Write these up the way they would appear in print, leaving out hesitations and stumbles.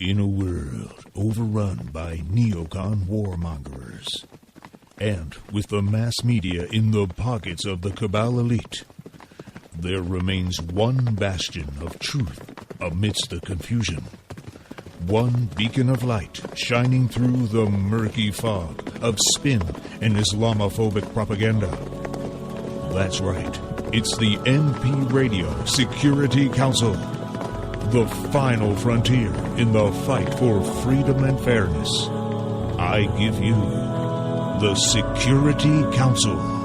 In a world overrun by neocon warmongers, and with the mass media in the pockets of the cabal elite, there remains one bastion of truth amidst the confusion. One beacon of light shining through the murky fog of spin and Islamophobic propaganda. That's right. It's the MP Radio Security Council. The final frontier in the fight for freedom and fairness. I give you the Security Council.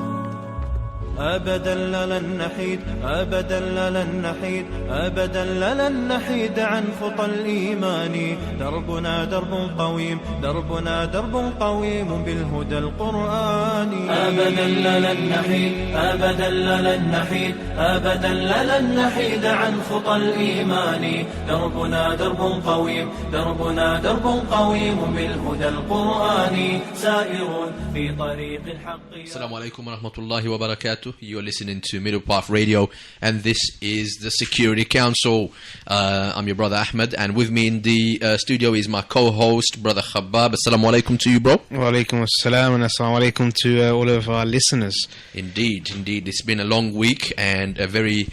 أبدا لن نحيد أبدا لن نحيد أبدا لن نحيد عن خطى الإيمان دربنا درب قويم دربنا درب قويم بالهدى القرآني أبدا لن نحيد أبدا لن نحيد أبدا لن نحيد عن خطى الإيمان دربنا درب قويم دربنا درب قويم بالهدى القرآني سائر في طريق الحق. السلام عليكم ورحمة الله وبركاته. You're listening to Middle Path Radio, and this is the Security Council. I'm your brother Ahmed, and with me in the studio is my co-host, brother Khabbab. Assalamu alaikum to you, bro. Wa alaikum assalam, and assalamu alaikum to all of our listeners. Indeed. It's been a long week and a very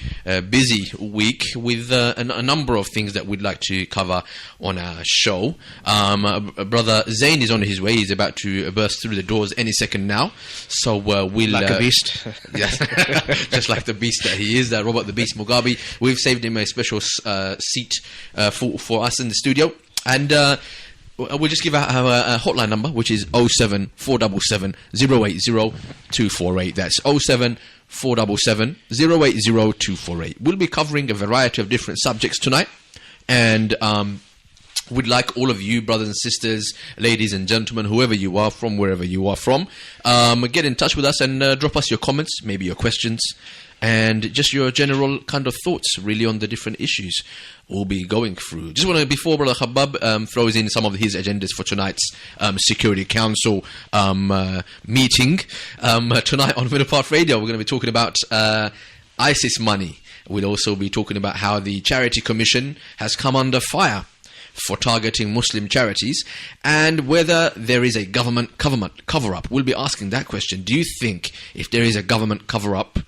busy week with a number of things that we'd like to cover on our show. Brother Zain is on his way. He's about to burst through the doors any second now. So we'll... Like a beast. Yes, just like the beast that he is, Robert the Beast Mugabe. We've saved him a special seat for us in the studio. And we'll just give out our hotline number, which is 07477 080 248. That's 07477 080 248. We'll be covering a variety of different subjects tonight. And... we'd like all of you, brothers and sisters, ladies and gentlemen, whoever you are from, wherever you are from, get in touch with us and drop us your comments, maybe your questions, and just your general kind of thoughts, really, on the different issues we'll be going through. Just want to, before Brother Khabbab throws in some of his agendas for tonight's Security Council meeting, tonight on Middle Path Radio, we're going to be talking about ISIS money. We'll also be talking about how the Charity Commission has come under fire for targeting Muslim charities, and whether there is a government cover-up. We'll be asking that question. Do you think if there is a government cover-up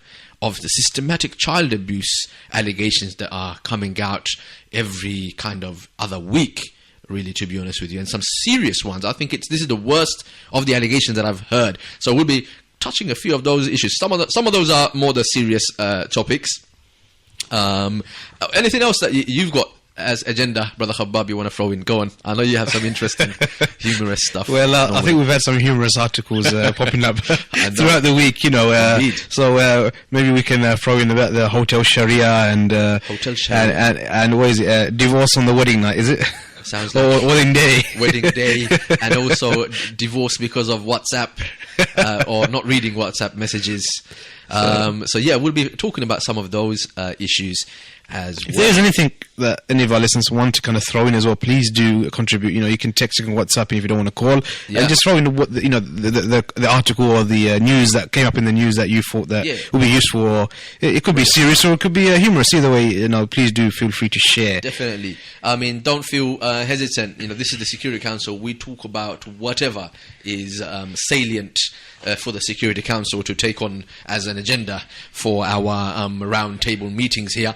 of the systematic child abuse allegations that are coming out every kind of other week, really, to be honest with you, and some serious ones? I think this is the worst of the allegations that I've heard. So we'll be touching a few of those issues. Some of those are more the serious topics. Anything else that you've got as agenda, Brother Khabbab, you want to throw in? Go on. I know you have some interesting humorous stuff. Well, I think we've had some humorous articles popping up throughout the week, so maybe we can throw in about the Hotel Sharia and Hotel Sharia and what is it? Divorce on the wedding night, is it? Sounds like wedding day, and also divorce because of WhatsApp or not reading WhatsApp messages. So yeah, we'll be talking about some of those issues as well. If there's anything that any of our listeners want to kind of throw in as well, please do contribute. You can text, you can WhatsApp if you don't want to call, and just throw in what the article or the news that came up in the news that you thought that would be useful. Or it could be serious or it could be humorous. Either way, please do feel free to share. Definitely. I mean, don't feel hesitant. This is the Security Council. We talk about whatever is salient for the Security Council to take on as an agenda for our round table meetings here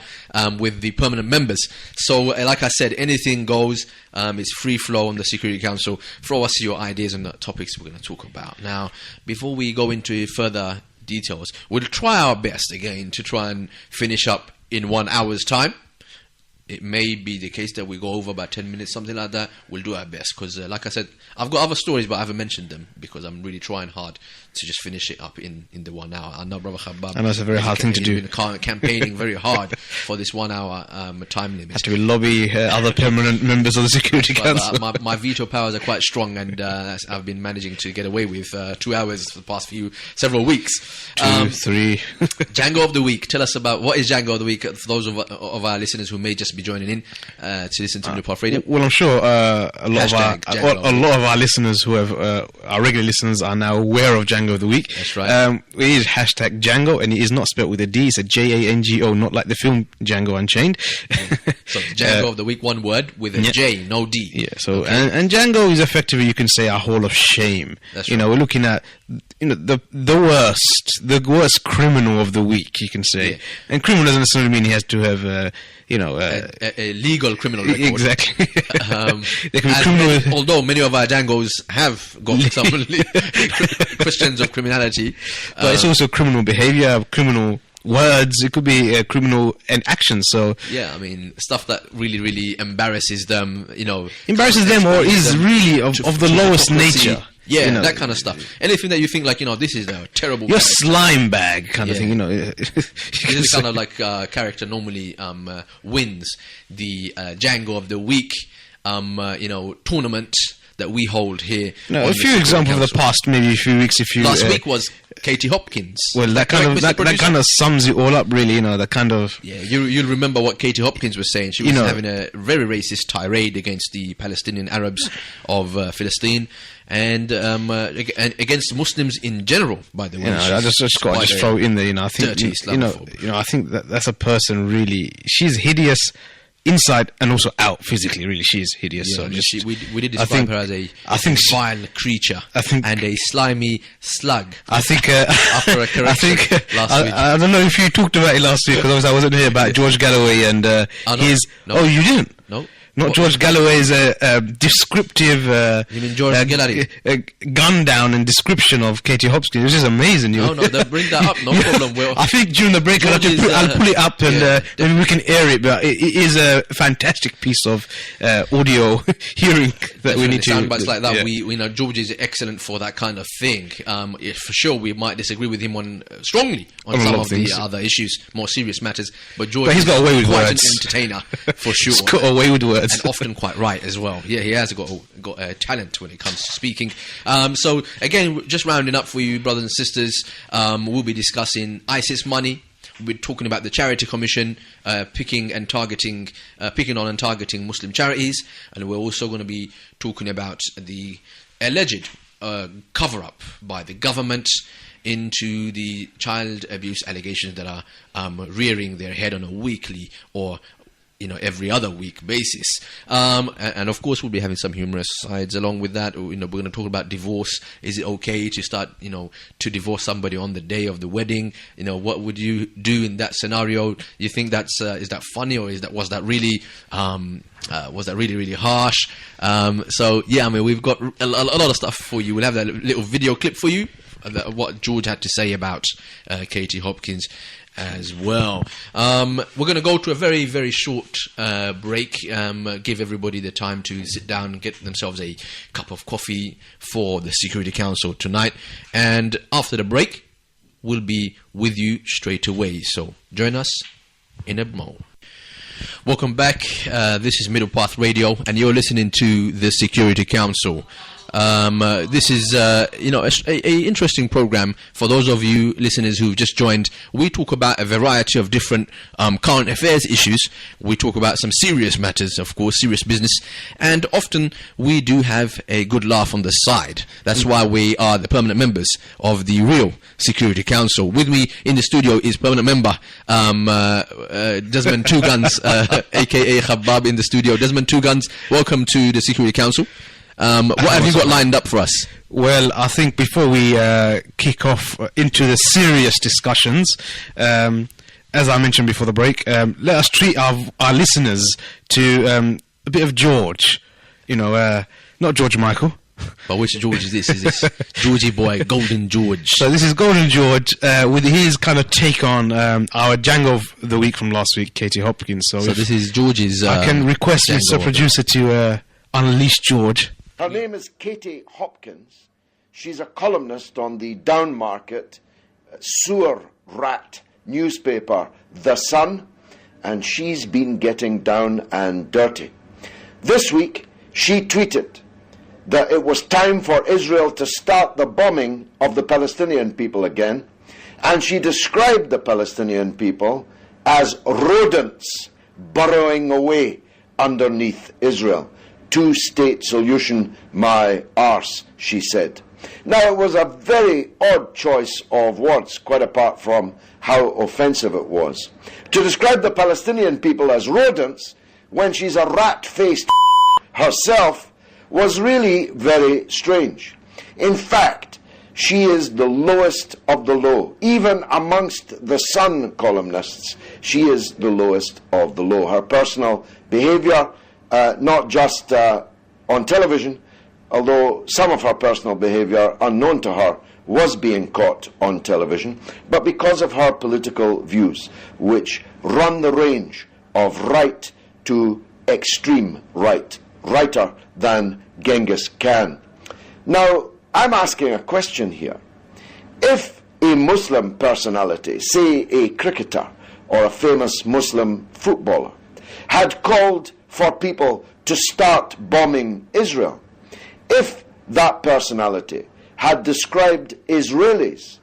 with the permanent members. So like I said, anything goes. It's free flow on the Security Council. Throw us your ideas on the topics we're going to talk about. Now, before we go into further details, we'll try our best again to try and finish up in 1 hour's time. It may be the case that we go over about 10 minutes, something like that. We'll do our best because, like I said, I've got other stories, but I haven't mentioned them because I'm really trying hard to just finish it up in the 1 hour. I know, Brother Khabbab. I know it's a very hard thing to do. He's been campaigning very hard for this 1 hour time limit. Have to lobby other permanent members of the Security Council. My veto powers are quite strong, and I've been managing to get away with 2 hours for the past several weeks. 2, 3. Django of the Week. Tell us about what is Django of the Week for those of our listeners who may just be joining in to listen to Middle Path Radio. Well, I'm sure a lot of our listeners who have our regular listeners are now aware of Django of the Week. That's right. It is hashtag Django, and it is not spelled with a D. It's a Jango, not like the film Django Unchained. So Django of the Week, one word with a J, no D. Yeah. So and Django is effectively, you can say, our hall of shame. That's right. We're looking at the worst criminal of the week, you can say. Yeah. And criminal doesn't necessarily mean he has to have a legal criminal record. Exactly. They can be criminal. Although many of our Djangos have got some questions of criminality, but it's also criminal behavior, criminal words. It could be criminal and actions. So yeah, I mean, stuff that really, really embarrasses them. Embarrasses them, or is really of the lowest nature. Yeah, that kind of stuff. Anything that you think like, this is a terrible... Your slime bag kind of thing, This is kind of like character normally wins the Django of the Week, tournament that we hold here. A few examples of the past, maybe a few weeks, Last week was Katie Hopkins. Well, that kind of sums it all up, really. That kind of... Yeah, you'll remember what Katie Hopkins was saying. She was having a very racist tirade against the Palestinian Arabs of Philistine, and against Muslims in general. By the way, I just got to throw it in there. I think I think that's a person really. She's hideous. Inside and also out physically, really, she is hideous. Yeah, so we did describe her as a vile creature and a slimy slug. I think after a correction last week. I don't know if you talked about it last week, because I wasn't here, about George Galloway and his. No. Oh, you didn't? No. Not George Galloway's descriptive you mean George Galloway? Gun down and description of Katie Hopkins. It was just amazing. No, bring that up. No problem. I think during the break I'll pull it up and maybe we can air it. But it is a fantastic piece of audio hearing that we need to. Soundbites like that. Yeah. George is excellent for that kind of thing. For sure, we might disagree with him strongly on some of the other issues, more serious matters. But George, he's got away with quite words. An entertainer for sure. He's got away with words. And often quite right as well. Yeah, he has got a talent when it comes to speaking. So again, just rounding up for you, brothers and sisters, we'll be discussing ISIS money. We're talking about the Charity Commission picking on and targeting Muslim charities, and we're also going to be talking about the alleged cover-up by the government into the child abuse allegations that are rearing their head on a weekly or every other week basis. And of course, we'll be having some humorous sides along with that. We're going to talk about divorce. Is it okay to start, to divorce somebody on the day of the wedding? What would you do in that scenario? You think is that funny, or was that really really harsh? So yeah, I mean, we've got a lot of stuff for you. We'll have that little video clip for you, what George had to say about Katie Hopkins as well. We're going to go to a very, very short break, give everybody the time to sit down and get themselves a cup of coffee for the Security Council tonight. And after the break, we'll be with you straight away. So join us in a moment. Welcome back. This is Middle Path Radio, and you're listening to the Security Council. This is, a interesting program for those of you listeners who've just joined. We talk about a variety of different current affairs issues. We talk about some serious matters, of course, serious business, and often we do have a good laugh on the side. That's why we are the permanent members of the real Security Council. With me in the studio is permanent member Desmond Two Guns, aka Khabab, in the studio. Desmond Two Guns, welcome to the Security Council. What have you got lined up for us? Well, I think before we kick off into the serious discussions, as I mentioned before the break, let us treat our listeners to a bit of George. Not George Michael. But which George is this? Is this Georgie boy, Golden George? So this is Golden George with his kind of take on our Django of the Week from last week, Katie Hopkins. So this is George's I can request Mr. Producer to unleash George. Her name is Katie Hopkins. She's a columnist on the down-market sewer rat newspaper, The Sun, and she's been getting down and dirty. This week, she tweeted that it was time for Israel to start the bombing of the Palestinian people again, and she described the Palestinian people as rodents burrowing away underneath Israel. Two-state solution, my arse, she said. Now, it was a very odd choice of words, quite apart from how offensive it was. To describe the Palestinian people as rodents, when she's a rat-faced herself, was really very strange. In fact, she is the lowest of the low. Even amongst the Sun columnists, she is the lowest of the low. Her personal behavior, not just on television, although some of her personal behavior, unknown to her, was being caught on television, but because of her political views, which run the range of right to extreme right, righter than Genghis Khan. Now, I'm asking a question here. If a Muslim personality, say a cricketer or a famous Muslim footballer, had called for people to start bombing Israel, if that personality had described Israelis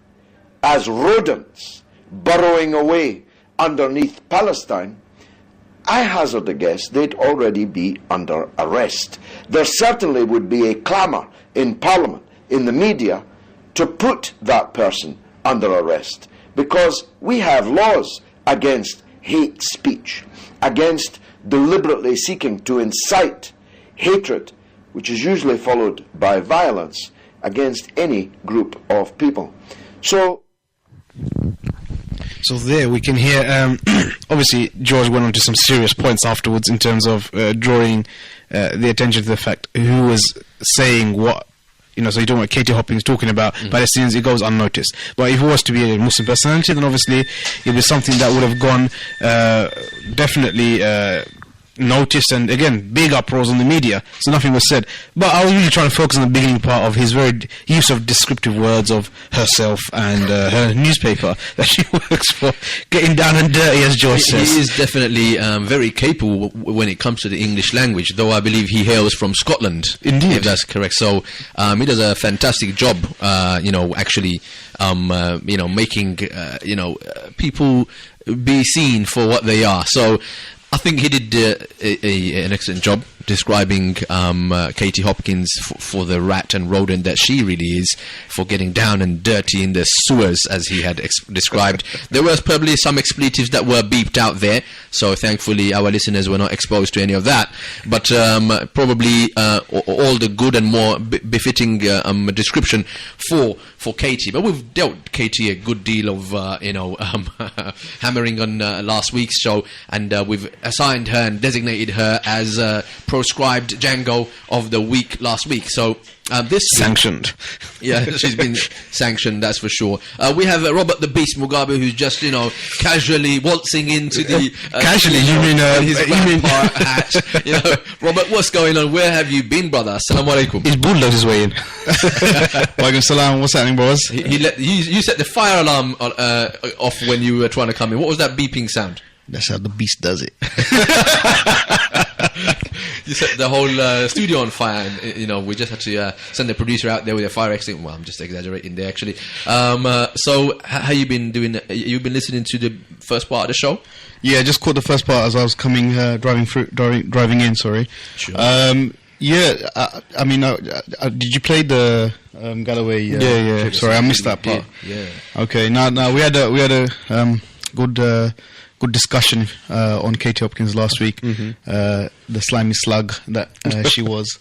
as rodents burrowing away underneath Palestine, I hazard a guess they'd already be under arrest. There certainly would be a clamour in Parliament, in the media, to put that person under arrest, because we have laws against hate speech, against deliberately seeking to incite hatred, which is usually followed by violence against any group of people. So there we can hear, obviously George went on to some serious points afterwards in terms of drawing the attention to the fact who was saying what. So you're talking about Katie Hopkins talking about Palestinians, it goes unnoticed. But if it was to be a Muslim personality, then obviously it was something that would have gone definitely noticed, and again, big uproars on the media, so nothing was said. But I was really trying to focus on the beginning part of his very use of descriptive words of herself and her newspaper that she works for, getting down and dirty, as George says. He is definitely very capable when it comes to the English language, though I believe he hails from Scotland. Indeed. If that's correct. So he does a fantastic job, actually, making, people be seen for what they are. So I think he did an excellent job describing Katie Hopkins for the rat and rodent that she really is, for getting down and dirty in the sewers, as he had described. There was probably some expletives that were beeped out there, so thankfully our listeners were not exposed to any of that. But probably all the good and more befitting description for Katie. But we've dealt Katie a good deal of hammering on last week's show, and we've assigned her and designated her as proscribed Django of the week last week. So this sanctioned. Yeah, she's been sanctioned, that's for sure. We have Robert the Beast Mugabe, who's just casually waltzing into the casually. You mean his grandpa hat? Robert, what's going on? Where have you been, brother? Assalamu alaikum. He's bulldogged his way in. Walaikum salam. What's happening, bros? You set the fire alarm off when you were trying to come in. What was that beeping sound? That's how the beast does it. You set the whole studio on fire, and we just had to send the producer out there with a fire extinguisher. Well, I'm just exaggerating there, actually. So how you been doing? You've been listening to the first part of the show? Yeah, I just caught the first part as I was coming, driving in. Sorry. Sure. Did you play the Galloway? Yeah. Sorry, I missed that part. Yeah. Okay. Now we had a good discussion on Katie Hopkins last week. The slimy slug that she was.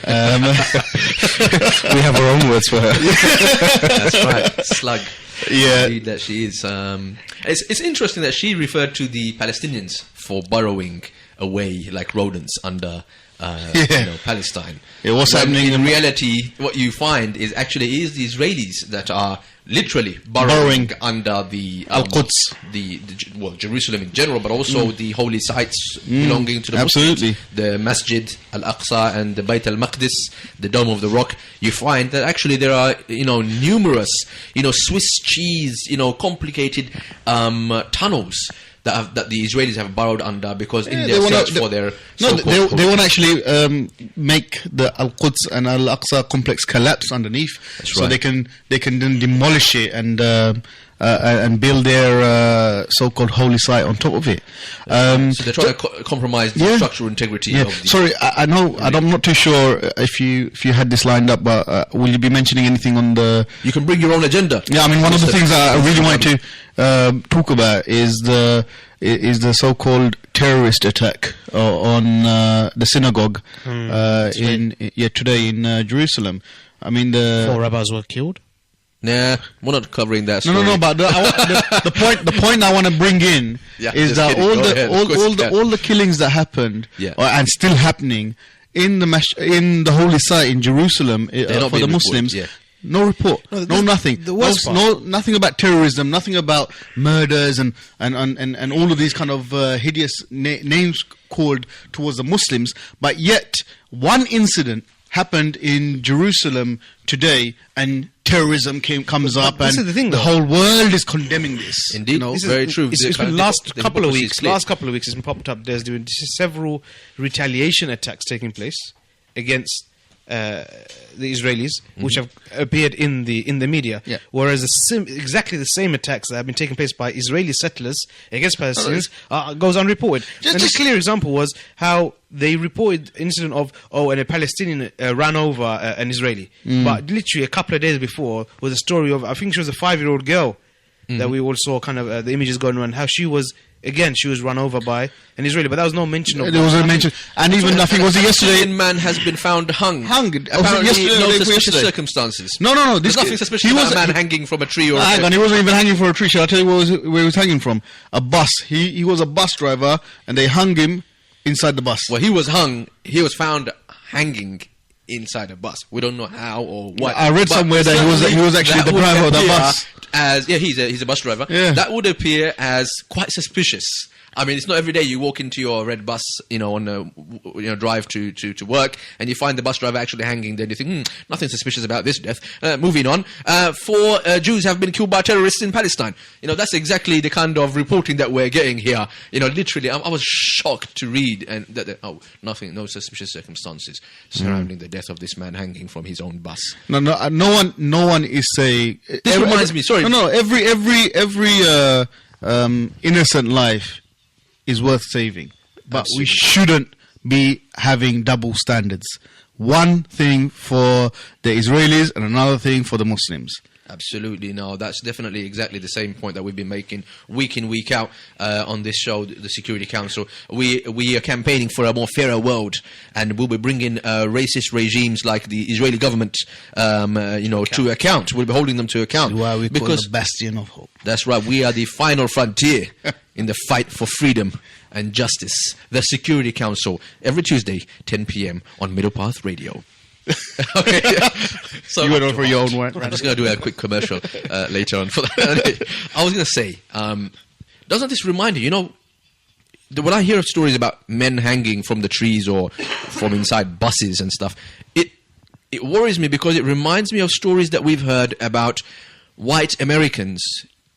We have our own words for her. That's right, slug. Yeah, indeed, that she is. It's interesting that she referred to the Palestinians for burrowing away like rodents under Palestine. Yeah, what's happening in reality? What you find is actually the Israelis that are literally burrowing under the Al-Quds, Jerusalem in general, but also the holy sites belonging to the absolutely Muslims, the Masjid Al-Aqsa and the Bayt Al-Maqdis, the Dome of the Rock. You find that actually there are numerous Swiss cheese complicated tunnels that the Israelis have burrowed under, because in their search for their they want to actually make the Al-Quds and Al-Aqsa complex collapse underneath. That's so right. they can then demolish it and and build their so-called holy site on top of it. So they're trying to compromise the structural integrity of the... Sorry, I know, I'm not too sure if you had this lined up, but will you be mentioning anything on the... You can bring your own agenda. Yeah, I mean, one of the things that I really wanted to talk about is the so-called terrorist attack on the synagogue today in Jerusalem. I mean, 4 rabbis were killed. Nah, we're not covering that story. No. But the point I want to bring in is that all the killings that happened and still happening in the holy site in Jerusalem for the Muslims. No report. No nothing. The worst part. Nothing about terrorism. Nothing about murders and all of these kind of hideous names called towards the Muslims. But yet, one incident happened in Jerusalem today, and terrorism comes up, and the whole world is condemning this. Indeed, very true. It's been last couple of weeks. It's been popped up. There's been several retaliation attacks taking place against the Israelis, which have appeared in the media, whereas exactly the same attacks that have been taking place by Israeli settlers against Palestinians goes unreported. And a clear example was how they reported incident of and a Palestinian ran over an Israeli, but literally a couple of days before was a story of, I think she was a 5-year-old girl that we all saw kind of the images going around, how she was run over by an Israeli, but there was no mention of... There was a mention, and even nothing was it yesterday. A man has been found hung. Apparently, no suspicious circumstances. No. There's nothing suspicious about a man hanging from a tree or... Hang on, he wasn't even hanging from a tree. Shall I tell you where he was hanging from? A bus. He was a bus driver, and they hung him inside the bus. Well, he was hung. He was found hanging inside a bus. We don't know how or what. I read somewhere that he was actually the driver of the bus. He's a bus driver. Yeah. That would appear as quite suspicious. I mean, it's not every day you walk into your red bus, on a drive to work, and you find the bus driver actually hanging there, and you think, nothing suspicious about this death. Moving on. 4 Jews have been killed by terrorists in Palestine. That's exactly the kind of reporting that we're getting here. Literally, I was shocked to read and no suspicious circumstances surrounding the death of this man hanging from his own bus. No one is saying. This reminds me. Sorry. No. Every innocent life is worth saving, but Absolutely. We shouldn't be having double standards. One thing for the Israelis and another thing for the Muslims. Absolutely, no. That's definitely exactly the same point that we've been making week in, week out on this show, the Security Council. We are campaigning for a more fairer world, and we'll be bringing racist regimes like the Israeli government, to account. We'll be holding them to account. That's why we call the bastion of hope. That's right. We are the final frontier in the fight for freedom and justice. The Security Council, every Tuesday, 10 p.m. on Middle Path Radio. Okay. So you went on for your own one. I'm just going to do a quick commercial later on for that. I was going to say, doesn't this remind you, when I hear stories about men hanging from the trees or from inside buses and stuff, it worries me because it reminds me of stories that we've heard about white Americans,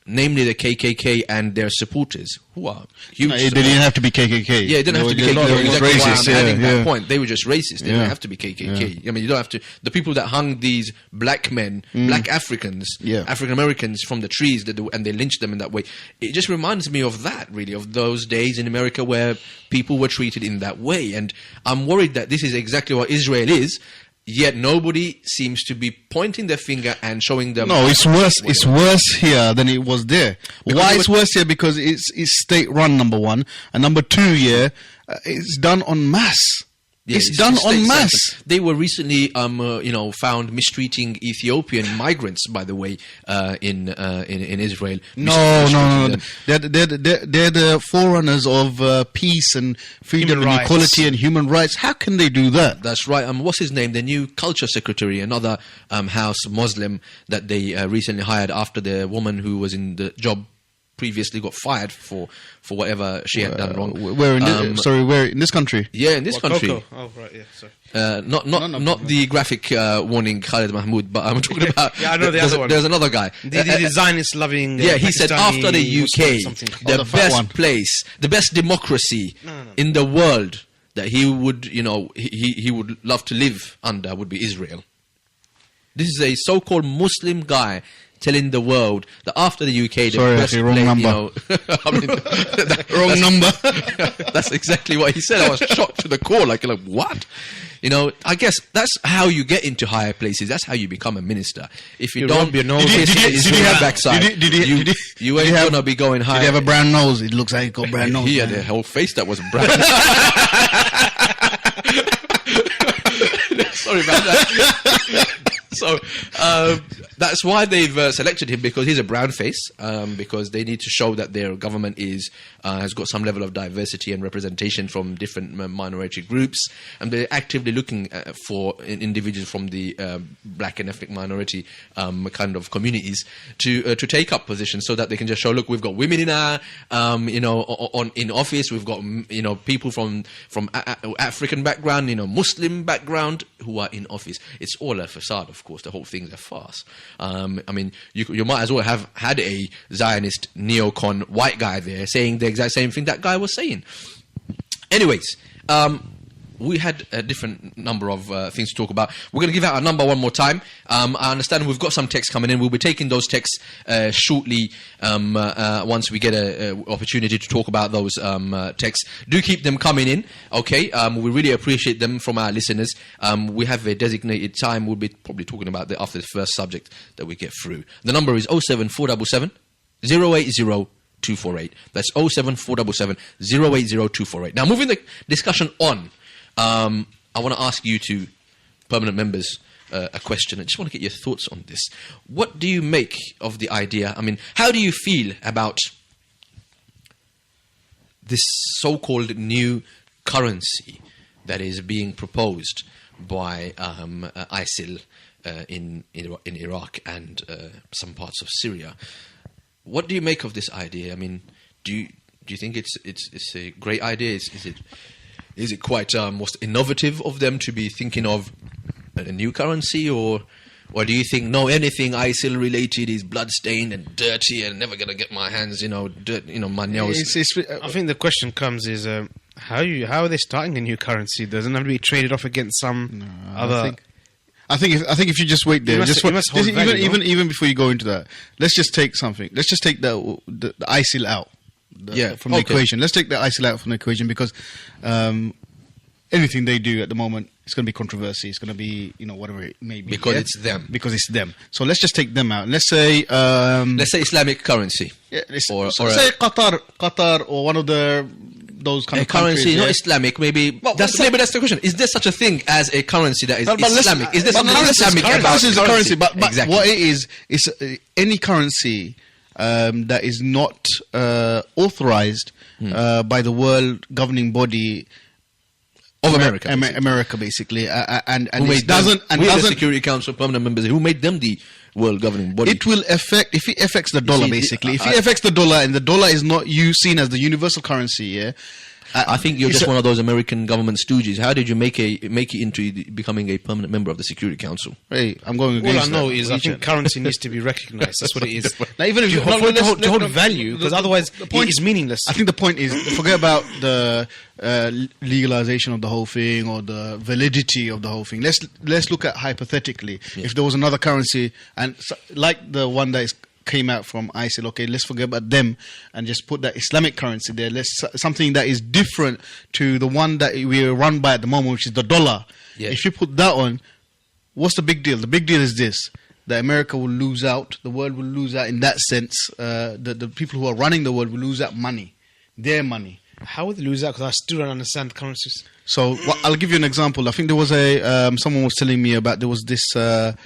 namely the KKK and their supporters, who are huge. They didn't have to be KKK. Yeah, it didn't have to be KKK. They were Exactly racist. why I'm adding that point. They were just racist. They didn't have to be KKK. Yeah. I mean, you don't have to. The people that hung these black men, black Africans, African Americans from the trees, and they lynched them in that way. It just reminds me of that, really, of those days in America where people were treated in that way. And I'm worried that this is exactly what Israel is. Yet nobody seems to be pointing their finger and showing them. No, it's worse. It's worse here than it was there. Why it's worse here? Because it's state-run, number one, and number two, it's done en masse. Yeah, it's done en masse. They were recently, found mistreating Ethiopian migrants. By the way, in Israel. No. They're the forerunners of peace and freedom and equality and human rights. How can they do that? That's right. What's his name? The new culture secretary, another house Muslim that they recently hired after the woman who was in the job previously got fired for whatever she had done wrong. Where in this country? Yeah, in this country. Coco. Oh, right, yeah, sorry. Not the graphic warning Khalid Mahmoud, but I'm talking about. Yeah, I know the other one. There's another guy. The Zionist loving. Yeah, he said after the UK, the best place, the best democracy in the world that he would, he would love to live under would be Israel. This is a so-called Muslim guy telling the world that after the UK, Sorry, the best wrong play, number. you know, I mean, Wrong number. that's exactly what he said. I was shocked to the core. Like what? You know, I guess that's how you get into higher places. That's how you become a minister. If you, don't, rub your nose. did you have backside? You ain't gonna be going high. Did he have a brown nose? It looks like he got brown nose. He had a whole face that was brown. Sorry about that. So that's why they've selected him, because he's a brown face, because they need to show that their government has got some level of diversity and representation from different minority groups, and they're actively looking for individuals from the black and ethnic minority kind of communities to take up positions, so that they can just show, look, we've got women in our in office, we've got people from African background, Muslim background who are in office. It's all a facade, of course. The whole thing's a farce. I mean, you might as well have had a Zionist neocon white guy there saying the exact same thing that guy was saying. Anyways, we had a different number of things to talk about. We're going to give out our number one more time. I understand we've got some texts coming in. We'll be taking those texts shortly once we get an opportunity to talk about those texts. Do keep them coming in, okay? We really appreciate them from our listeners. We have a designated time. We'll be probably talking about that after the first subject that we get through. The number is 07477 080 248. That's 07477 080 248. Now, moving the discussion on, I want to ask you two permanent members a question. I just want to get your thoughts on this. What do you make of the idea? I mean, how do you feel about this so-called new currency that is being proposed by ISIL in Iraq and some parts of Syria? What do you make of this idea? I mean, do you think it's a great idea? Is it quite most innovative of them to be thinking of a new currency, or do you think no, anything ISIL related is bloodstained and dirty and never gonna get my hands, my nails? I think the question comes is how are they starting a new currency? Doesn't have to be traded off against some other. I think if you just wait there, even before you go into that, let's just take something. Let's just take the ISIL out. From the equation. Let's take the ISIL out from the equation, because anything they do at the moment, it's going to be controversy. It's going to be, whatever it may be. Because it's them. Because it's them. So let's just take them out. Let's say Islamic currency. Yeah, say Qatar or one of those kind of currency, countries, not Islamic. Maybe that's the question. Is there such a thing as a currency that is Islamic? Is there something Islamic about currency? Is a currency, but exactly. What it is any currency that is not authorized by the world governing body of America, America basically, and who it doesn't. And doesn't, the Security Council permanent members, who made them the world governing body? It will affect if it affects the dollar, basically. If it affects the dollar, and the dollar is not seen as the universal currency, yeah. I think you're just one of those American government stooges. How did you make it into becoming a permanent member of the Security Council? Hey, I'm going against that. All I know is I think currency needs to be recognised. That's what it is. Now, even if to hold value, because otherwise it is meaningless. I think the point is, forget about the legalization of the whole thing or the validity of the whole thing. Let's look at hypothetically, if there was another currency, and like the one that came out from ISIL, okay, let's forget about them and just put that Islamic currency there. Something that is different to the one that we are run by at the moment, which is the dollar. Yeah. If you put that on, what's the big deal? The big deal is this: that America will lose out, the world will lose out in that sense. The people who are running the world will lose out money, their money. How would they lose out? Because I still don't understand currencies. So I'll give you an example. I think there was someone was telling me about, there was this a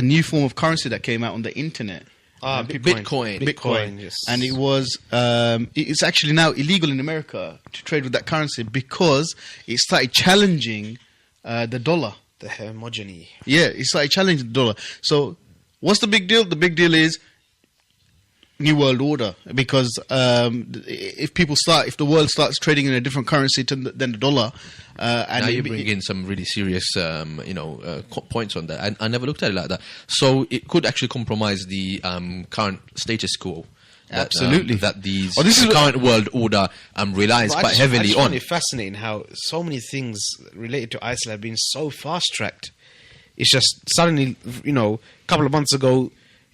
new form of currency that came out on the internet. Bitcoin. Yes. And it was it's actually now illegal in America to trade with that currency because it started challenging the dollar. The homogeny. Yeah, it started challenging the dollar. So what's the big deal? The big deal is New World Order, because if the world starts trading in a different currency than the dollar, and now you bring in some really serious, points on that. I never looked at it like that. So it could actually compromise the current status quo. Absolutely, that the current world order relies quite heavily on. I just find it fascinating how so many things related to ISIL have been so fast tracked. It's just suddenly, a couple of months ago,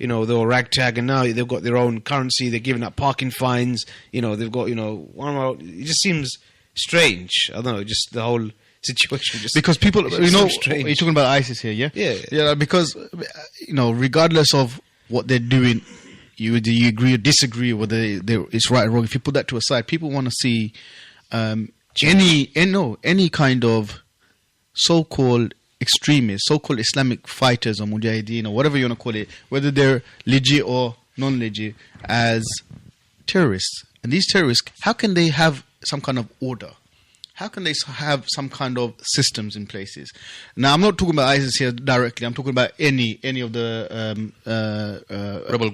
they were ragtag, and now they've got their own currency. They're giving out parking fines. They've got it just seems strange. I don't know, just the whole situation. Just because people, you're strange. talking about ISIS here, yeah, yeah. Because regardless of what they're doing, whether you agree or disagree whether it's right or wrong. If you put that to a side, people want to see any kind of so-called extremists, so-called Islamic fighters or mujahideen or whatever you want to call it, whether they're legit or non-legit, as terrorists. And these terrorists, how can they have some kind of order? How can they have some kind of systems in places? Now, I'm not talking about ISIS here directly. I'm talking about any of the rebel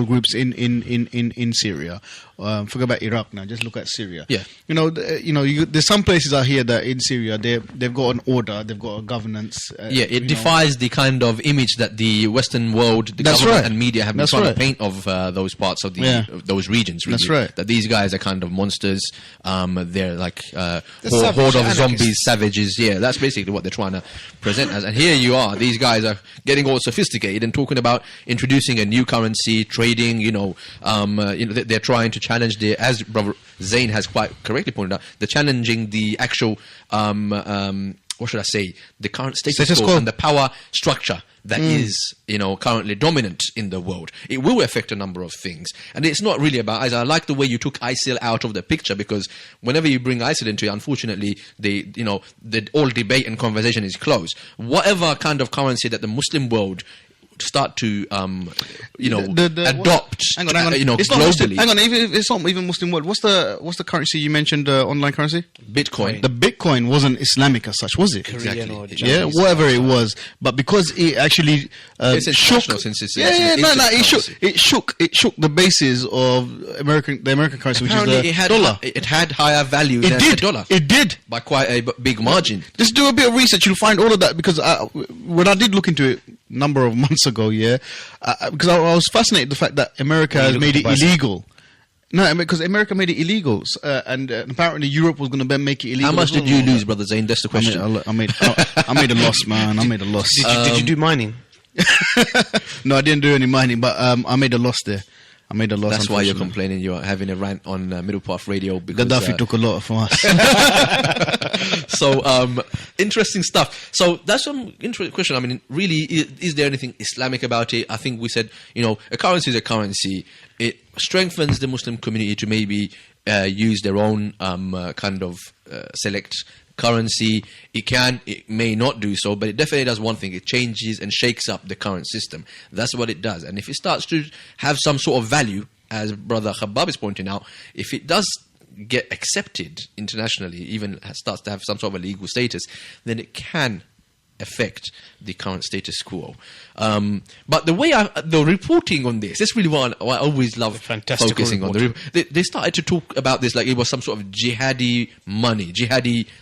groups in Syria. Forget about Iraq now. Just look at Syria. Yeah. There's some places out here that in Syria they've got an order, they've got a governance. It defies the kind of image that the Western world, the government and media have been trying to paint of those parts of of those regions. Really. That's right. That these guys are kind of monsters. They're like horde of zombies, savages. Yeah, that's basically what they're trying to present as. And here you are, these guys are getting all sophisticated and talking about introducing a new currency, trading. They're trying to challenge as Brother Zain has quite correctly pointed out, they're challenging the actual what should I say, the current status quo and the power structure that is, currently dominant in the world. It will affect a number of things. And it's not really about ISIL. I like the way you took ISIL out of the picture, because whenever you bring ISIL into it, unfortunately, the all debate and conversation is closed. Whatever kind of currency that the Muslim world start to adopt, hang on. It's globally. Hang on, it's not even Muslim world. What's the currency you mentioned? Online currency, Bitcoin. The Bitcoin wasn't Islamic as such, was it? Exactly. Whatever it was, but because it actually shook. It shook the basis of the American currency, which Apparently is the dollar. It had higher value than the dollar. It did by quite a big margin. Just do a bit of research, you'll find all of that, because when I did look into it a number of months ago, because I was fascinated the fact that America has made it illegal. No, because America made it illegal, and apparently Europe was going to make it illegal. How much did you lose, Brother Zain? That's the question. I made a loss, man. I made a loss. Did you do mining? No, I didn't do any mining, but I made a loss there. I made a loss. That's why you're complaining. You're having a rant on Middle Path Radio because Gaddafi took a lot from us. So interesting stuff. So that's some interesting question. I mean, really, is there anything Islamic about it? I think we said, a currency is a currency. It strengthens the Muslim community to maybe use their own kind of select currency. It may not do so, but it definitely does one thing. It changes and shakes up the current system. That's what it does. And if it starts to have some sort of value, as Brother Khabbab is pointing out, if it does get accepted internationally, even starts to have some sort of a legal status, then it can affect the current status quo. But the reporting on this, that's really what I always love focusing on. They started to talk about this like it was some sort of jihadi money,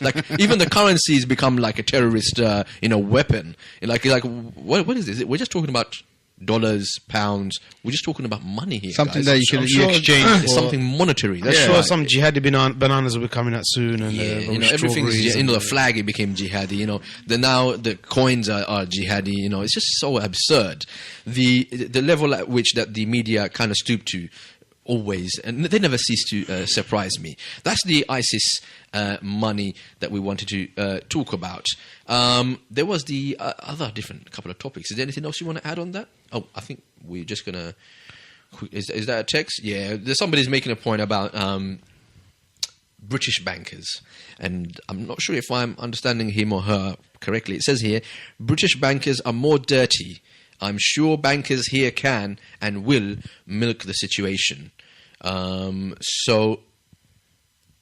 like even the currencies become like a terrorist, weapon. Like what is this? We're just talking about dollars, pounds. We're just talking about money here. Something guys. that you exchange. It's something monetary. That's sure some jihadi bananas will be coming out soon. And everything's the flag. It became jihadi. Now the coins are jihadi. It's just so absurd. The level at which that the media kind of stoop to. Always, and they never cease to surprise me. That's the ISIS money that we wanted to talk about. There was the other different couple of topics. Is there anything else you want to add on that? Oh, I think we're just gonna. Is that a text? Yeah, somebody's making a point about British bankers, and I'm not sure if I'm understanding him or her correctly. It says here, British bankers are more dirty. I'm sure bankers here can and will milk the situation.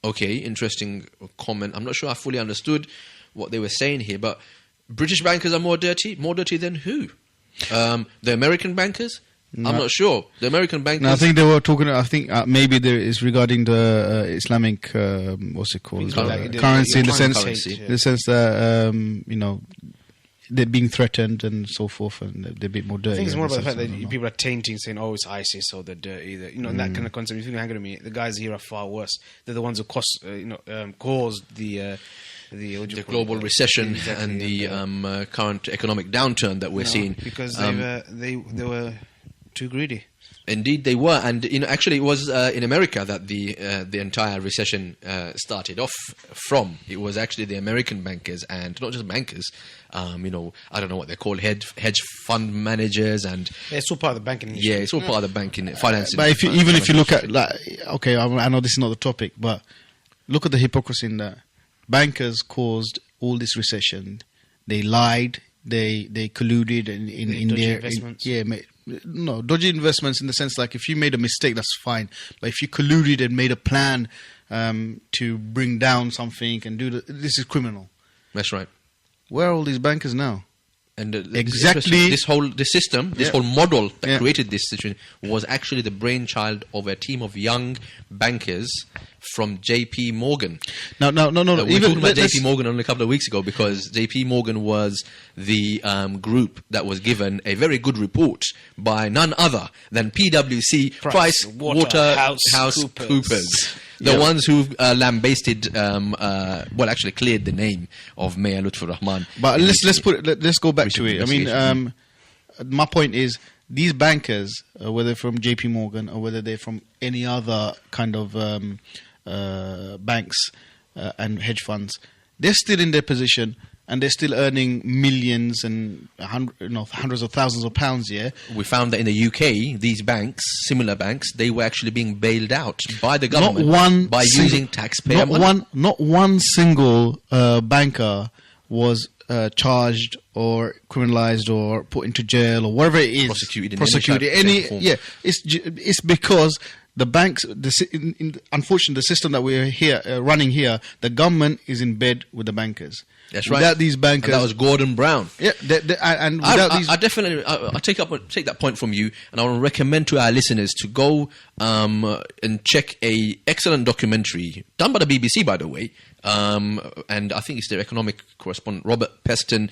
Okay, interesting comment. I'm not sure I fully understood what they were saying here, but British bankers are more dirty? More dirty than who? The American bankers? No. I'm not sure. The American bankers... No, I think they were talking... I think maybe there is regarding the Islamic... what's it called? Currency in the sense that, they're being threatened and so forth, and they're a bit more dirty. I think it's more about the fact that people are tainting, saying, "Oh, it's ISIS, or they're dirty." And that kind of concept. If you hang on me, the guys here are far worse. They're the ones who caused the global recession and the current economic downturn that we're seeing. Because they were too greedy. Indeed, they were, and actually, it was in America that the entire recession started off from. It was actually the American bankers, and not just bankers. I don't know what they're called, hedge fund managers, and It's all part of the banking industry. yeah, it's all part of the banking finance. But if you look at, like, okay, I know this is not the topic, but look at the hypocrisy in that. Bankers caused all this recession. They lied. They colluded in dodgy their investments. Dodgy investments in the sense, like, if you made a mistake, that's fine. But if you colluded and made a plan to bring down something and this is criminal. That's right. Where are all these bankers now? And Exactly. this whole model that created this situation was actually the brainchild of a team of young bankers from J.P. Morgan. No. We were talking about J.P. Morgan only a couple of weeks ago because J.P. Morgan was the group that was given a very good report by none other than PwC, Price Waterhouse Coopers. The ones who lambasted, actually cleared the name of Mayor Lutfur Rahman. But let's go back to it. I mean, my point is, these bankers, whether from J.P. Morgan or whether they're from any other kind of banks and hedge funds, they're still in their position and they're still earning millions and hundreds of thousands of pounds a year. We found that in the UK, these banks, similar banks, they were actually being bailed out by the government using taxpayer money. Not one single banker was charged or criminalized or put into jail or whatever it is. Prosecuted in any form. Yeah, it's because the banks, unfortunately, the system that we're running here, the government is in bed with the bankers. That's right. Without these bankers, and that was Gordon Brown. Yeah, and without these, I definitely take that point from you, and I want to recommend to our listeners to go and check a excellent documentary done by the BBC, by the way, and I think it's their economic correspondent Robert Peston.